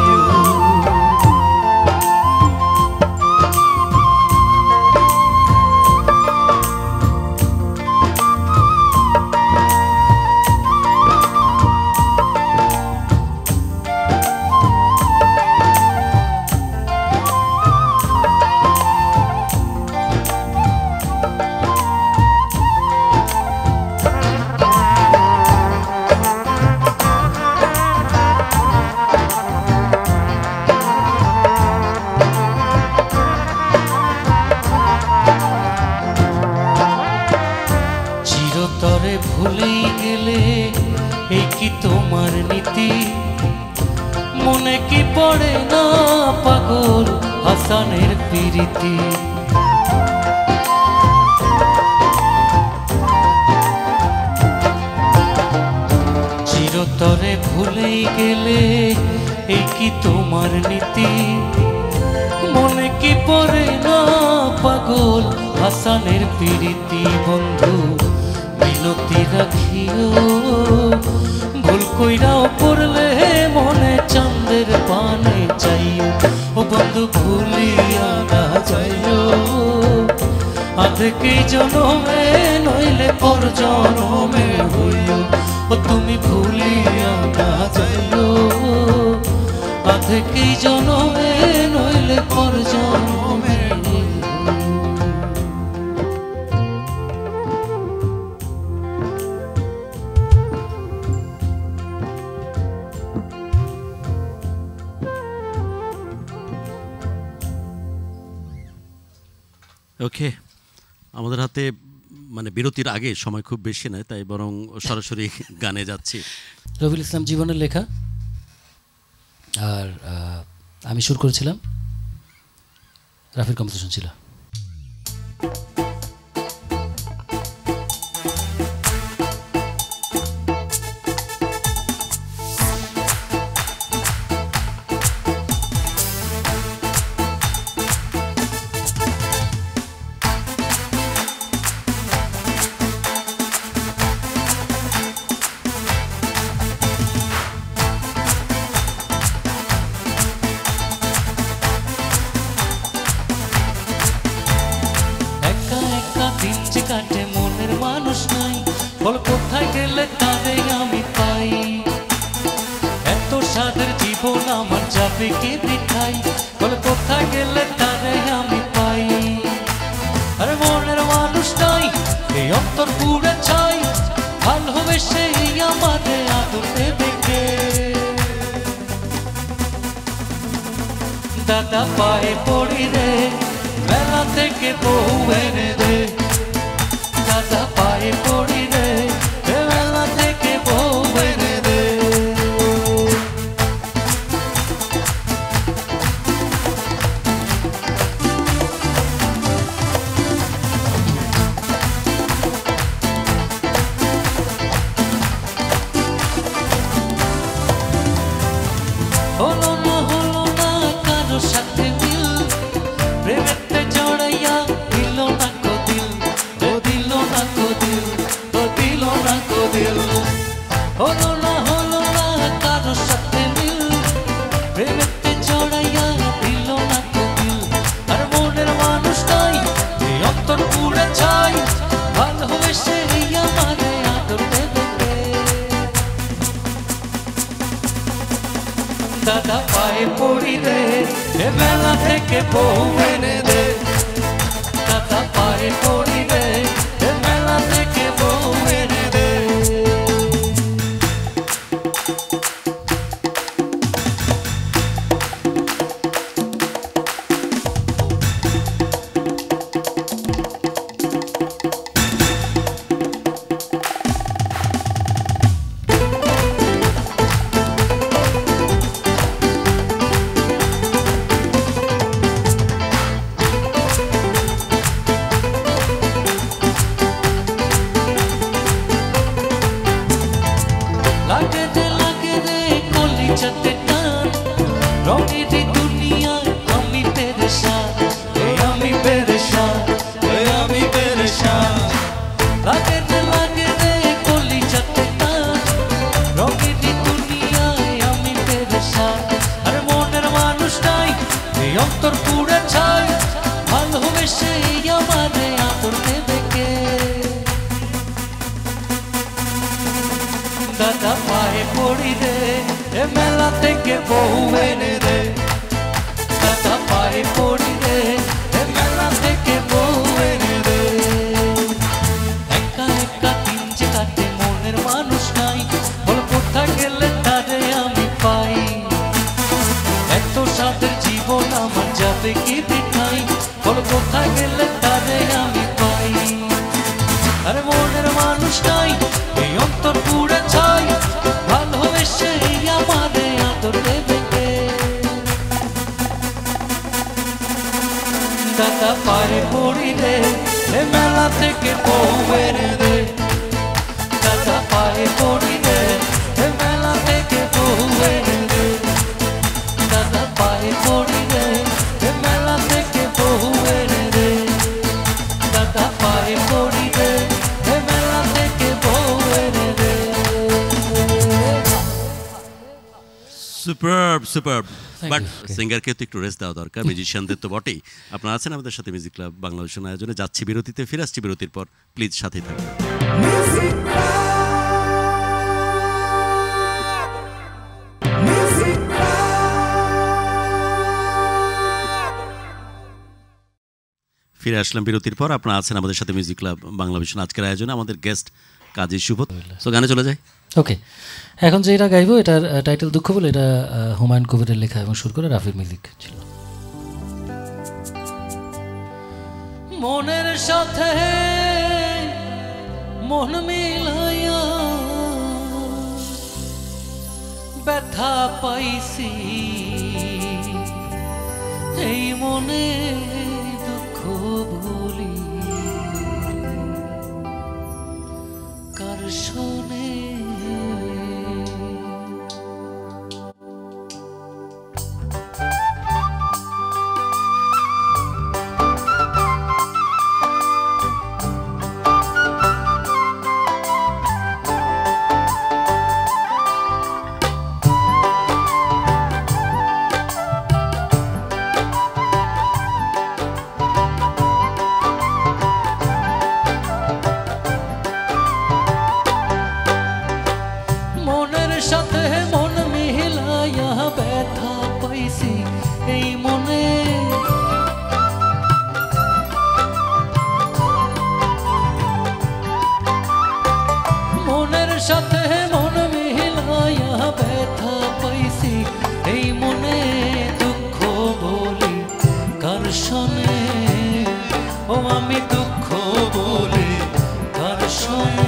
চিরতরে ভুলেই গেলে এই কি তোমার নীতি, মনে কি পড়ে না পাগল হাসানের প্রীতি। চিরতরে ভুলেই গেলে এই কি তোমার নীতি, মনে কি পড়ে না পাগল হাসানের প্রীতি। বন্ধু বিনতি রাখিও ভুল কইরাও পড়লে মনে চাঁদের পানে চাইও। ও বন্ধু ভুলিয়া না যাইও আধেকেই জনমে, নইলে পর জনমে হইও। ও তুমি ভুলিয়া না যাইও আধেকেই জনমে, নইলে পর জনমে। ওকে, আমাদের হাতে মানে বিরতির আগে সময় খুব বেশি নয়, তাই বরং সরাসরি গানে যাচ্ছি। রবিউল ইসলাম জীবনের লেখা, আর আমি সুর করেছিলাম, রাফির কম্পোজিশন ছিল। বল কোথায় গেলে তারে আমি পাই এত সাদের জীবন আমার যাবে কি বৃথাই বল কোথায় গেলে তারে আমি পাই আরে মনের মানুষটাই এই অন্তর পুড়ে ছাই ভালোবেসে আমাদের আদর দেবে কে দাদা পায়ে পড়ি রে মেলা থেকে বউ এনে দে দাদা পায়ে পড়ি রে মেলা থেকে বউ এনে দে হলো না কারো সাথে মিল প্রেমেতে জড়াইয়া দিল না কো দিল ও দিল না কো দিল ও দিল না কো দিল হলো না কারো সাথে মিল প্রেমেতে জড়াইয়া দিল না কো দিল আর মনের মানুষটাই এই অন্তর পুড়ে ছাই ভালোবেসে আমারে আদর দেবে দাদা পায়ে পড়ি রে এ মেলা থেকে বউ এনে দে দাদা পায়ে পড়ি রে এ মেলা থেকে বউ এনে দে লাগে রে কলিজাতে টান রঙেরই দুনিয়ায় আমি পেরেশান আমি পেরেশান আমি পেরেশান লাগে রে কলিজাতে টান রঙেরই দুনিয়ায় আমি পেরেশান আর মনের মানুষটাই এই অন্তর পুড়ে ছাই ভালোবেসে আমারে আদর দেবে কে দাদা পায়ে পড়ি রে এ মেলা থেকে বউ এনে দে দাদা পায়ে পড়ি রে এ মেলা থেকে বউ এনে দে একা একা দিন যে কাটে মনের মানুষ নাই বল কোথায় গেলে তারে আমি পাই এত সাদের জীবন আমার যাবে কি বৃথাই বল কোথায় গেলে তারে আমি পাই আরে মনের মানুষটাই এই অন্তর পুড়ে ছাই ভালোবেসে আমারে আদর দেবে কে দাদা পায়ে পড়ি রে এ মেলা থেকে বউ এনে দে দাদা পায়ে পড়ি রে এ মেলা থেকে বউ এনে দে দাদা পায়ে পড়ি রে এ মেলা থেকে বউ এনে দে দাদা পায়ে পড়ি রে এ মেলা থেকে বউ এনে দে সুপারব বাট সিঙ্গারকে তো একটু রেস্ট দেওয়া দরকার মিউজিশিয়ানদের তো বটেই আপনারা আছেন আমাদের সাথে মিউজিক ক্লাব বাংলাদেশের আয়োজনে যাচ্ছি বিরতিতে ফিরে আসছি বিরতির পর প্লিজ সাথেই থাকুন ফিরে আসলাম বিরতির পর আপনারা আছেন আমাদের সাথে মিউজিক ক্লাব বাংলাদেশ আজকের আয়োজনে আমাদের গেস্ট কাজী সুবোধ সো গানে চলে যাই ওকে এখন যে এটা গাইবো এটার টাইটেল দুঃখ বলে এটা হুমায়ুন কবিরের লেখা এবং সুর করে রাফির মিউজিক ছিল মনের সাথে মন মিলাইয়া ব্যথা পাইছি এই মনে দুঃখ ভুলি কার শোনে ব্যথা পাইছি এই মনে, মনের সাথে মন মিলাইয়া ব্যথা পাইছি এই মনে, দুঃখ বলি কার শোনে, ও আমি দুঃখ বলি কার শোনে।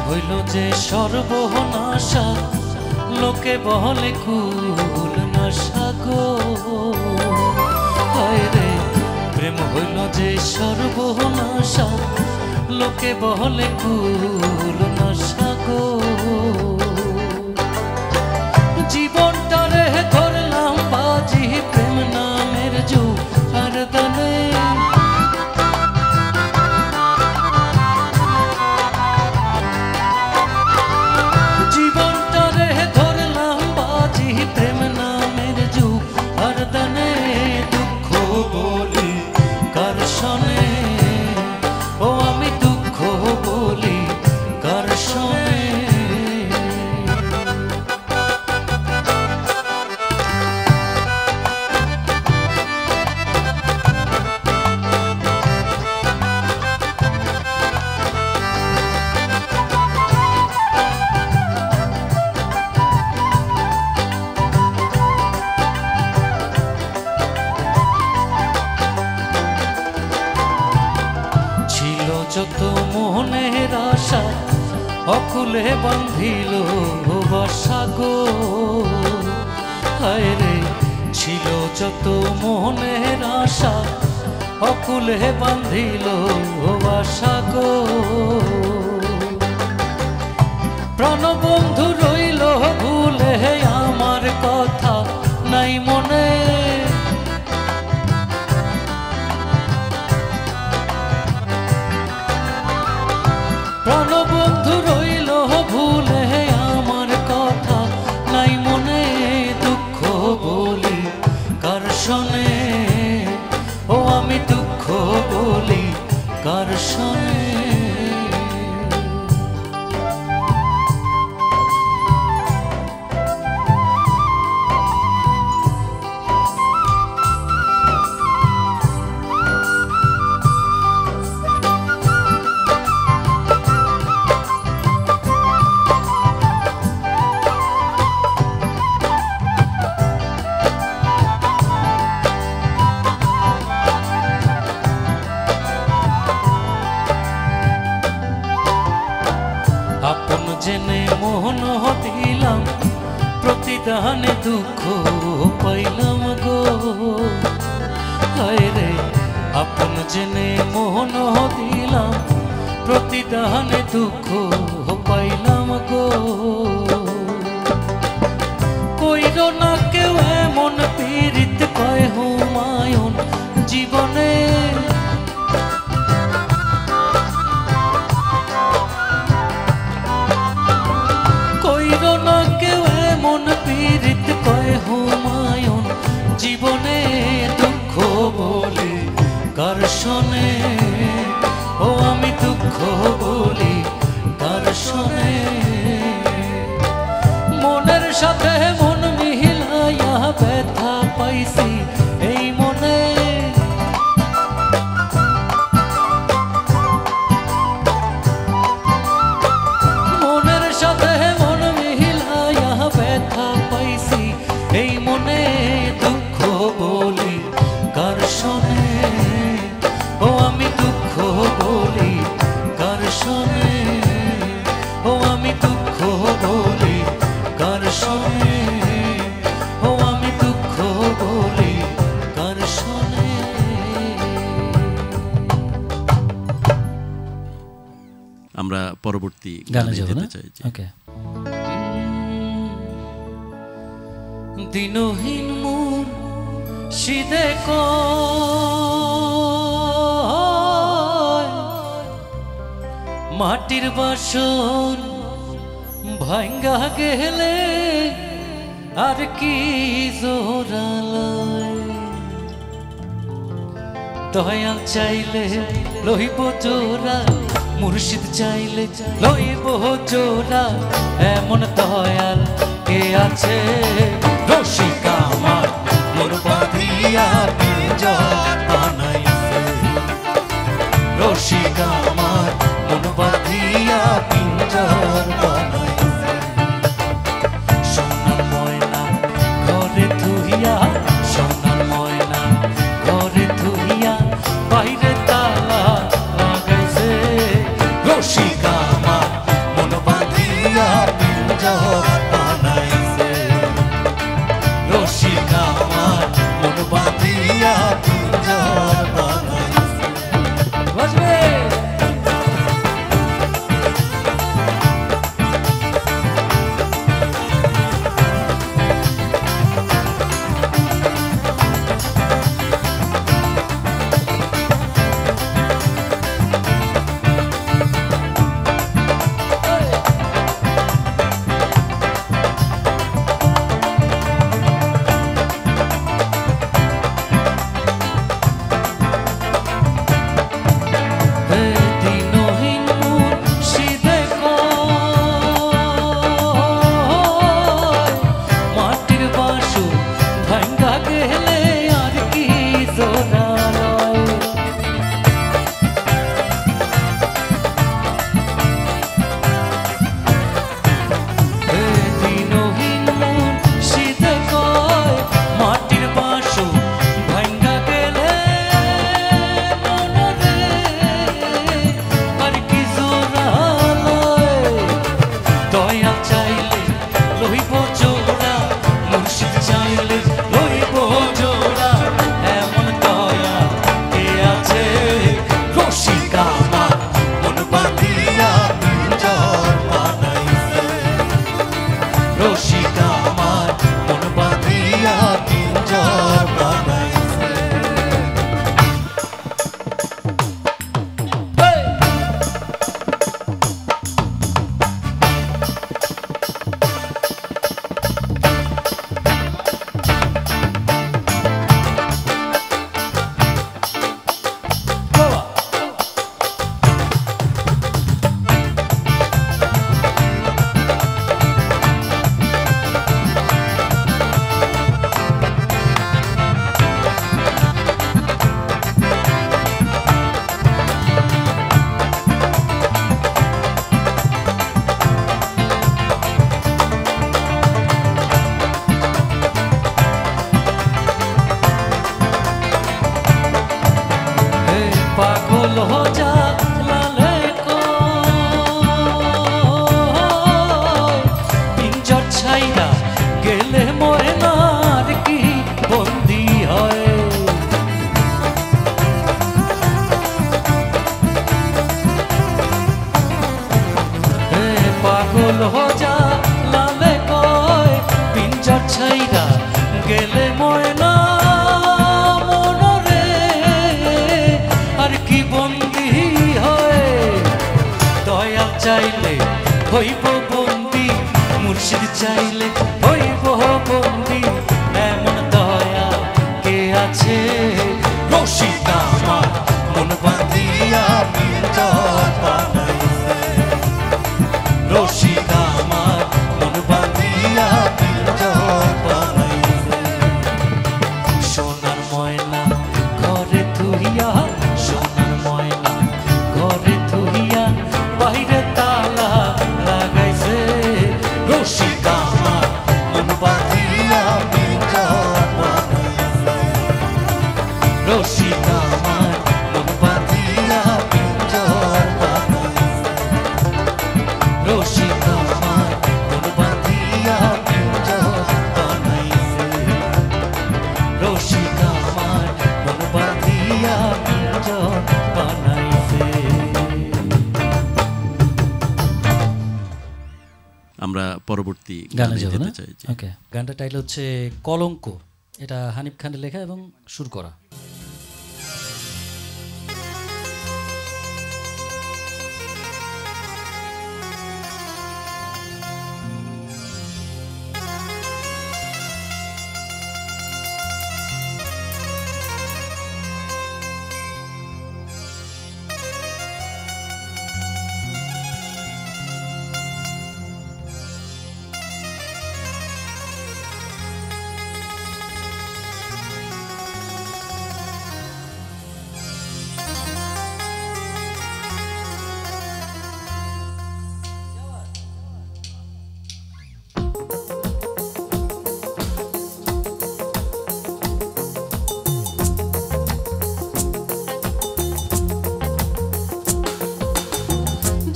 হইল যে সর্বনাশা, লোকে বলে কুল নাশা গো, হায় রে প্রেম হইল যে সর্বনাশা, লোকে বলে কুল নাশা গো। জীবনটারে ধরলাম বাজি প্রেম নামের জোয়ার দানে, যত মোহনের আশা অকুলে বান্ধিল বাসা গো, হায় রে ছিল যত মোহনের আশা অকুলে বান্ধিল বাসা গো। প্রাণবন্ধু রইল ভুলে আমার কথা নাই মনে, প্রাণবন্ধু রইল ভুলে আমার কথা নাই মনে, দুঃখ বলি কার শোনে, ও আমি দুঃখ বলি কার শোনে। আপন জেনে মোহন দিলাম প্রতিদানে দুঃখ পাইলাম গো, হায় রে আপন জেনে মোহন দিলাম প্রতিদানে দুঃখ পাইলাম গো। কইল না কেউ এমন পীড়িত কয় হুমায়ুন জীবনে, পীড়িত কয় হুমায়ুন জীবনে, দুঃখ বলি কার শোনে, ও আমি দুঃখ বলি কার শোনে। মনের সাথে মন মিলাইয়া ব্যথা পাইছি এই মনে, মনের সাথে মন মিলাইয়া ব্যথা পাইছি এই মনে, দুঃখ বলি কার শোনে, ও আমি দুঃখ বলি কার শোনে, ও আমি দুঃখ বলি কার শোনে, ও আমি দুঃখ বলি কার শোনে। আমরা পরবর্তী গানে গানে যাব না? যেতে চাই। ওকে। দিনহীন মোর সিদে কর মাটির বাসন ভাঙ্গা গেলে আর কি জোরালয় দয়াল চাইলে লইব জোড়া মুর্শিদ চাইলে লইব জোড়া এমন দয়াল কে আছে রসিক আমার মোর বাঁধিয়া পিঞ্জর বানাইছে রসিক আমার মোর বাঁধিয়া পিঞ্জর বানাইছে সোনার ময়না ঘরে থুইয়া সোনার ময়না ঘরে থুইয়া বাইরে তালা লাগাইছে রসিক আমার মন বাঁধিয়া পিঞ্জর বানাইছে রসিক আমার মন বাঁধিয়া পিঞ্জর বানাইছে বাজবে চাইলে হইব বন্দি, মুর্শিদ চাইলে হইব বন্দি। এমন দয়া কে আছে রশিদ আমার মন বাঁধিয়া পিঞ্জর বানাইছে। রশিদ আমার মন বাঁধিয়া পিঞ্জর বানাইছে। সোনার ময়না ঘরে থুইয়া, সোনার ময়না ঘরে থুইয়া বাইরে তালা লাগাইছে। রশিদ আমার মন বাঁধিয়া পিঞ্জর বানাইছে। রশিদ আমার মন বাঁধিয়া পিঞ্জর বানাইছে। রশিদ আমার মন বাঁধিয়া পিঞ্জর বানাইছে। রশিদ আমার মন বাঁধিয়া পিঞ্জর বানাইছে। আমরা পরবর্তী গানে গানে যাব না? যেতে চাই। জি। ওকে, গানটার টাইটেল হচ্ছে কলঙ্ক। এটা হানিফ খানের লেখা এবং সুর করা।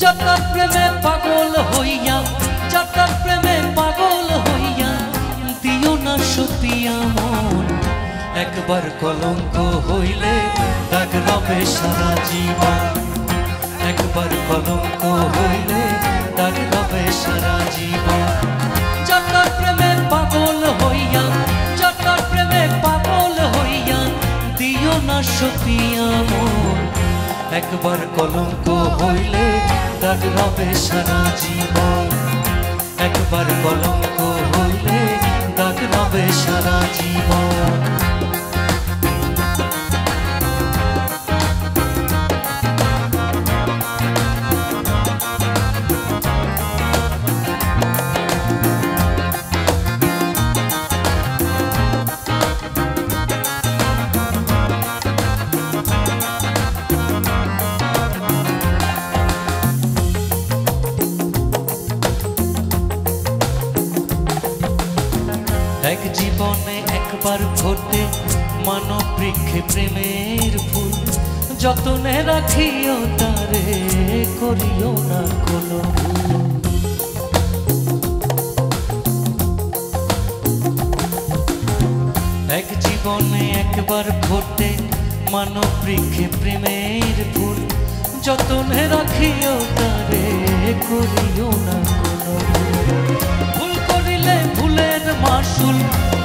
যতর প্রেমে পাগল হইয়া, যতর প্রেমে পাগল হইয়া দিও না সপিয়া মন। একবার কলঙ্ক হইলে দাগ রবে সারা জীবন, একবার কলঙ্ক হইলে দাগ রবে সারা জীবন। যতর প্রেমে পাগল হইয়া, যতর প্রেমে পাগল হইয়া দিও না সপিয়া মন। একবার কলঙ্ক হইলে দাগ রবে সারা জীবন, একবার কলঙ্ক হইলে দাগ রবে সারা জীবন। এক জীবনে একবার ফোটে মানব বৃক্ষে প্রেমের ফুল, যতনে রাখিও তারে করিও না কোনো ভুল। এক জীবনে একবার ফোটে মানব বৃক্ষে প্রেমের ফুল, যতনে রাখিও তারে করিও না কোনো ভুল। ভুল করিলে ভুলের মাসুল,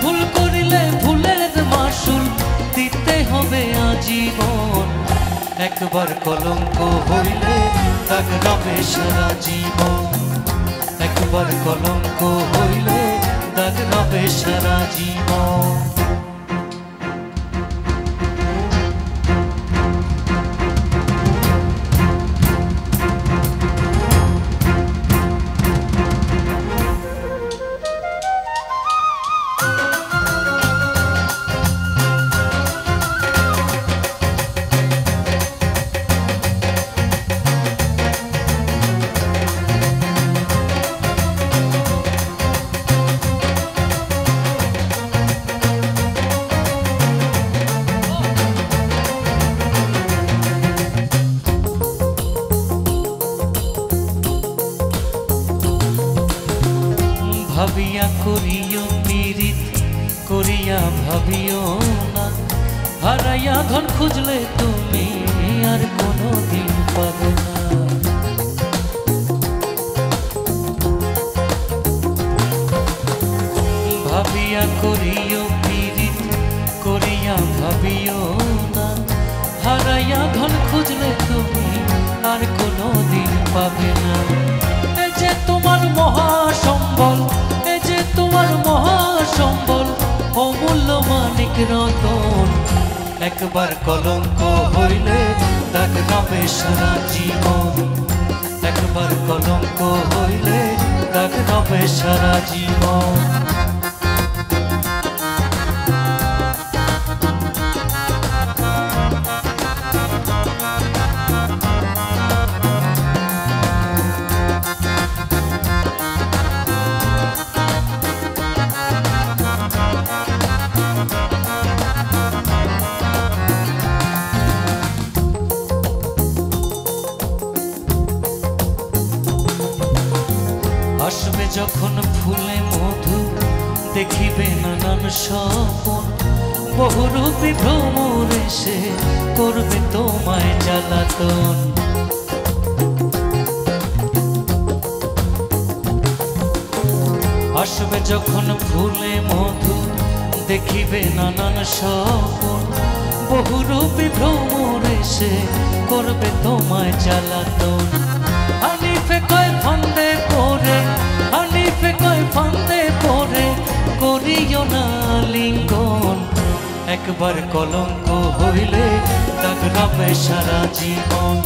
ভুল করিলে ভুলের মাসুল দিতে হবে আজীবন। একবার কলঙ্ক হইলে দাগ রবে সারা জীবন, একবার কলঙ্ক হইলে দাগ রবে সারা জীবন। ভাবিয়া করিও পীড়িত করিয়া ভাবিও না, হারাইয়া ধন খুঁজলে তুমি আর কোনো দিন পাবে না। ভাবিয়া করিও পীড়িত করিয়া ভাবিও না, হারাইয়া ধন খুঁজলে তুমি আর কোনো দিন পাবে না। এই যে তোমার মহাসম্বল, এই যে তোমার মহাসম্বল অমূল্য মানিক রতন। একবার কলঙ্ক হইলে দাগ রবে সারা জীবন, একবার কলঙ্ক হইলে দাগ রবে সারা জীবন। আসবে যখন ফুলে মধু দেখিবে নানান স্বপন, বহুরূপী ভ্রমর এসে করবে তোমায় জ্বালাতন। আসবে যখন ফুলে মধু দেখিবে নানান স্বপন, বহুরূপী ভ্রমর এসে করবে তোমায় জ্বালাতন। হানিফে কয় ফান্দে পড়ে, হানিফে কয় ফান্দে পড়ে করিও না লিঙ্গন। একবার কলঙ্ক হইলে দাগ রবে সারা জীবন,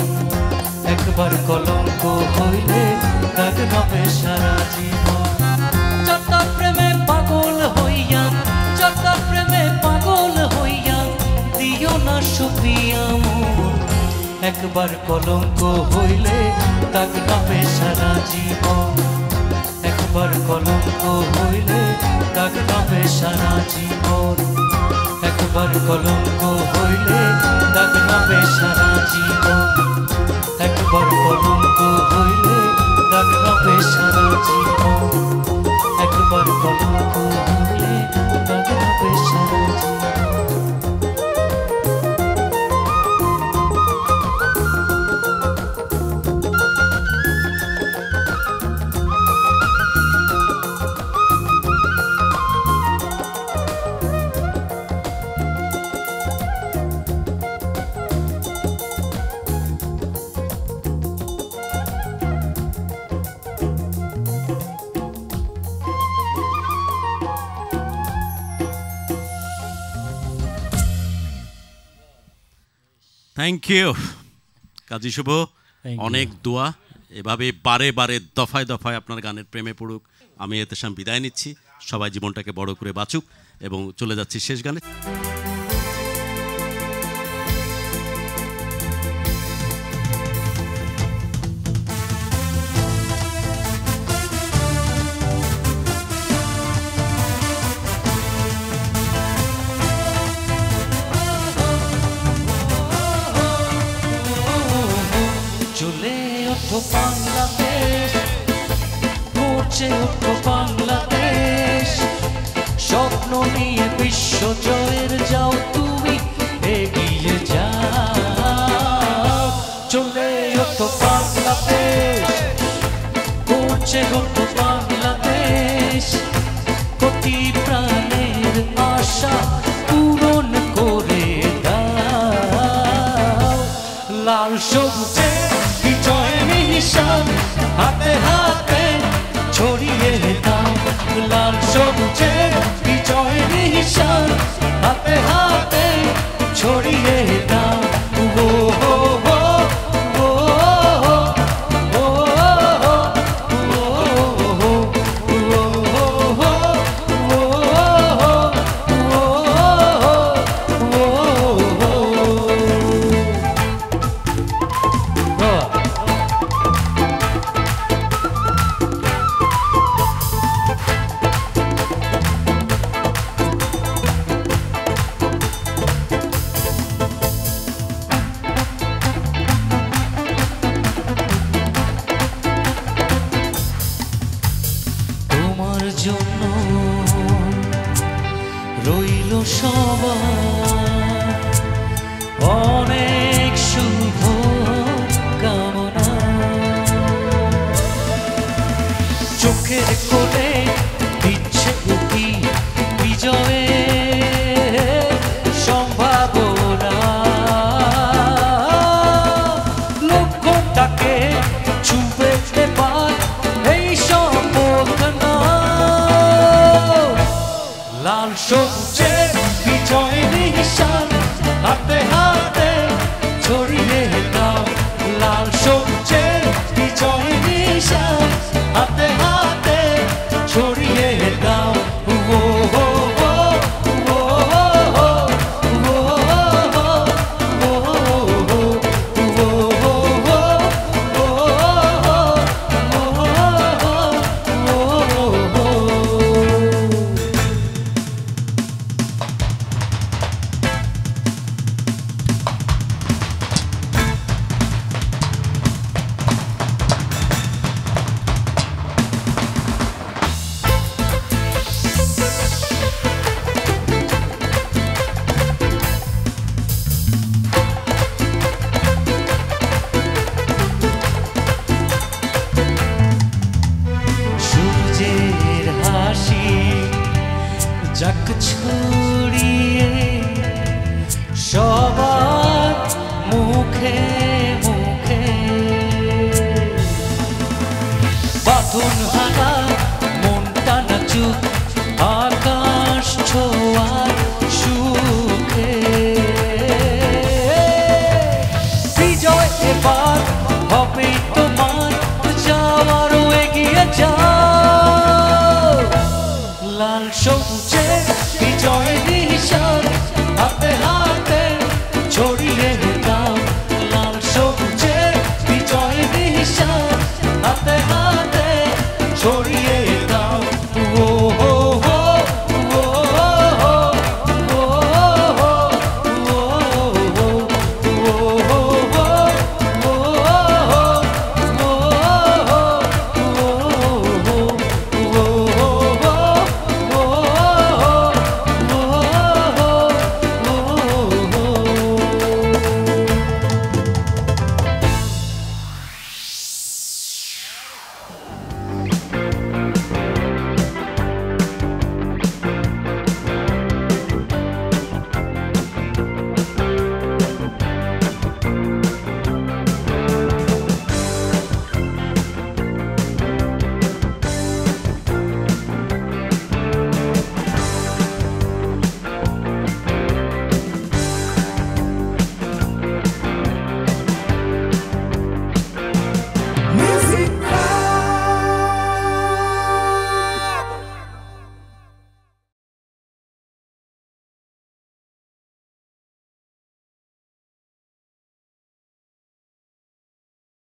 একবার কলঙ্ক হইলে দাগ রবে সারা জীবন। যত প্রেমে পাগল হইয়া, যত প্রেমে পাগল হইয়া দিও না সপিয়া মন। একবার কলঙ্ক হইলে দাগ রবে সারা জীবন, একবার কলঙ্ক হইলে দাগ রবে সারা জীবন, একবার কলঙ্ক হইলে দাগ রবে সারা জীবন, একবার কলঙ্ক হইলে thank you Kazi Shuvo, Thank you. অনেক দোয়া, এভাবে বারে বারে দফায় দফায় আপনার গানের প্রেমে পড়ুক। আমি এতেশাম বিদায় নিচ্ছি, সবাই জীবনটাকে বড় করে বাঁচুক, এবং চলে যাচ্ছি শেষ গানে। চলে ওঠো বাংলাদেশ, পৌঁছে ওঠো বাংলাদেশ, স্বপ্ন নিয়ে বিশ্ব জয়ের যাও তুমি এগিয়ে যাও। চলে ওঠো বাংলাদেশ, পৌঁছে ওঠো বাংলাদেশ, কোটি প্রাণের আশা পূরণ করে দাও। লাল সবুজে বিজয় নিশান হাতে হাতে ছড়িয়ে দাও। লাল সবুজে বিজয় নিশান হাতে হাতে ছড়িয়ে দাও।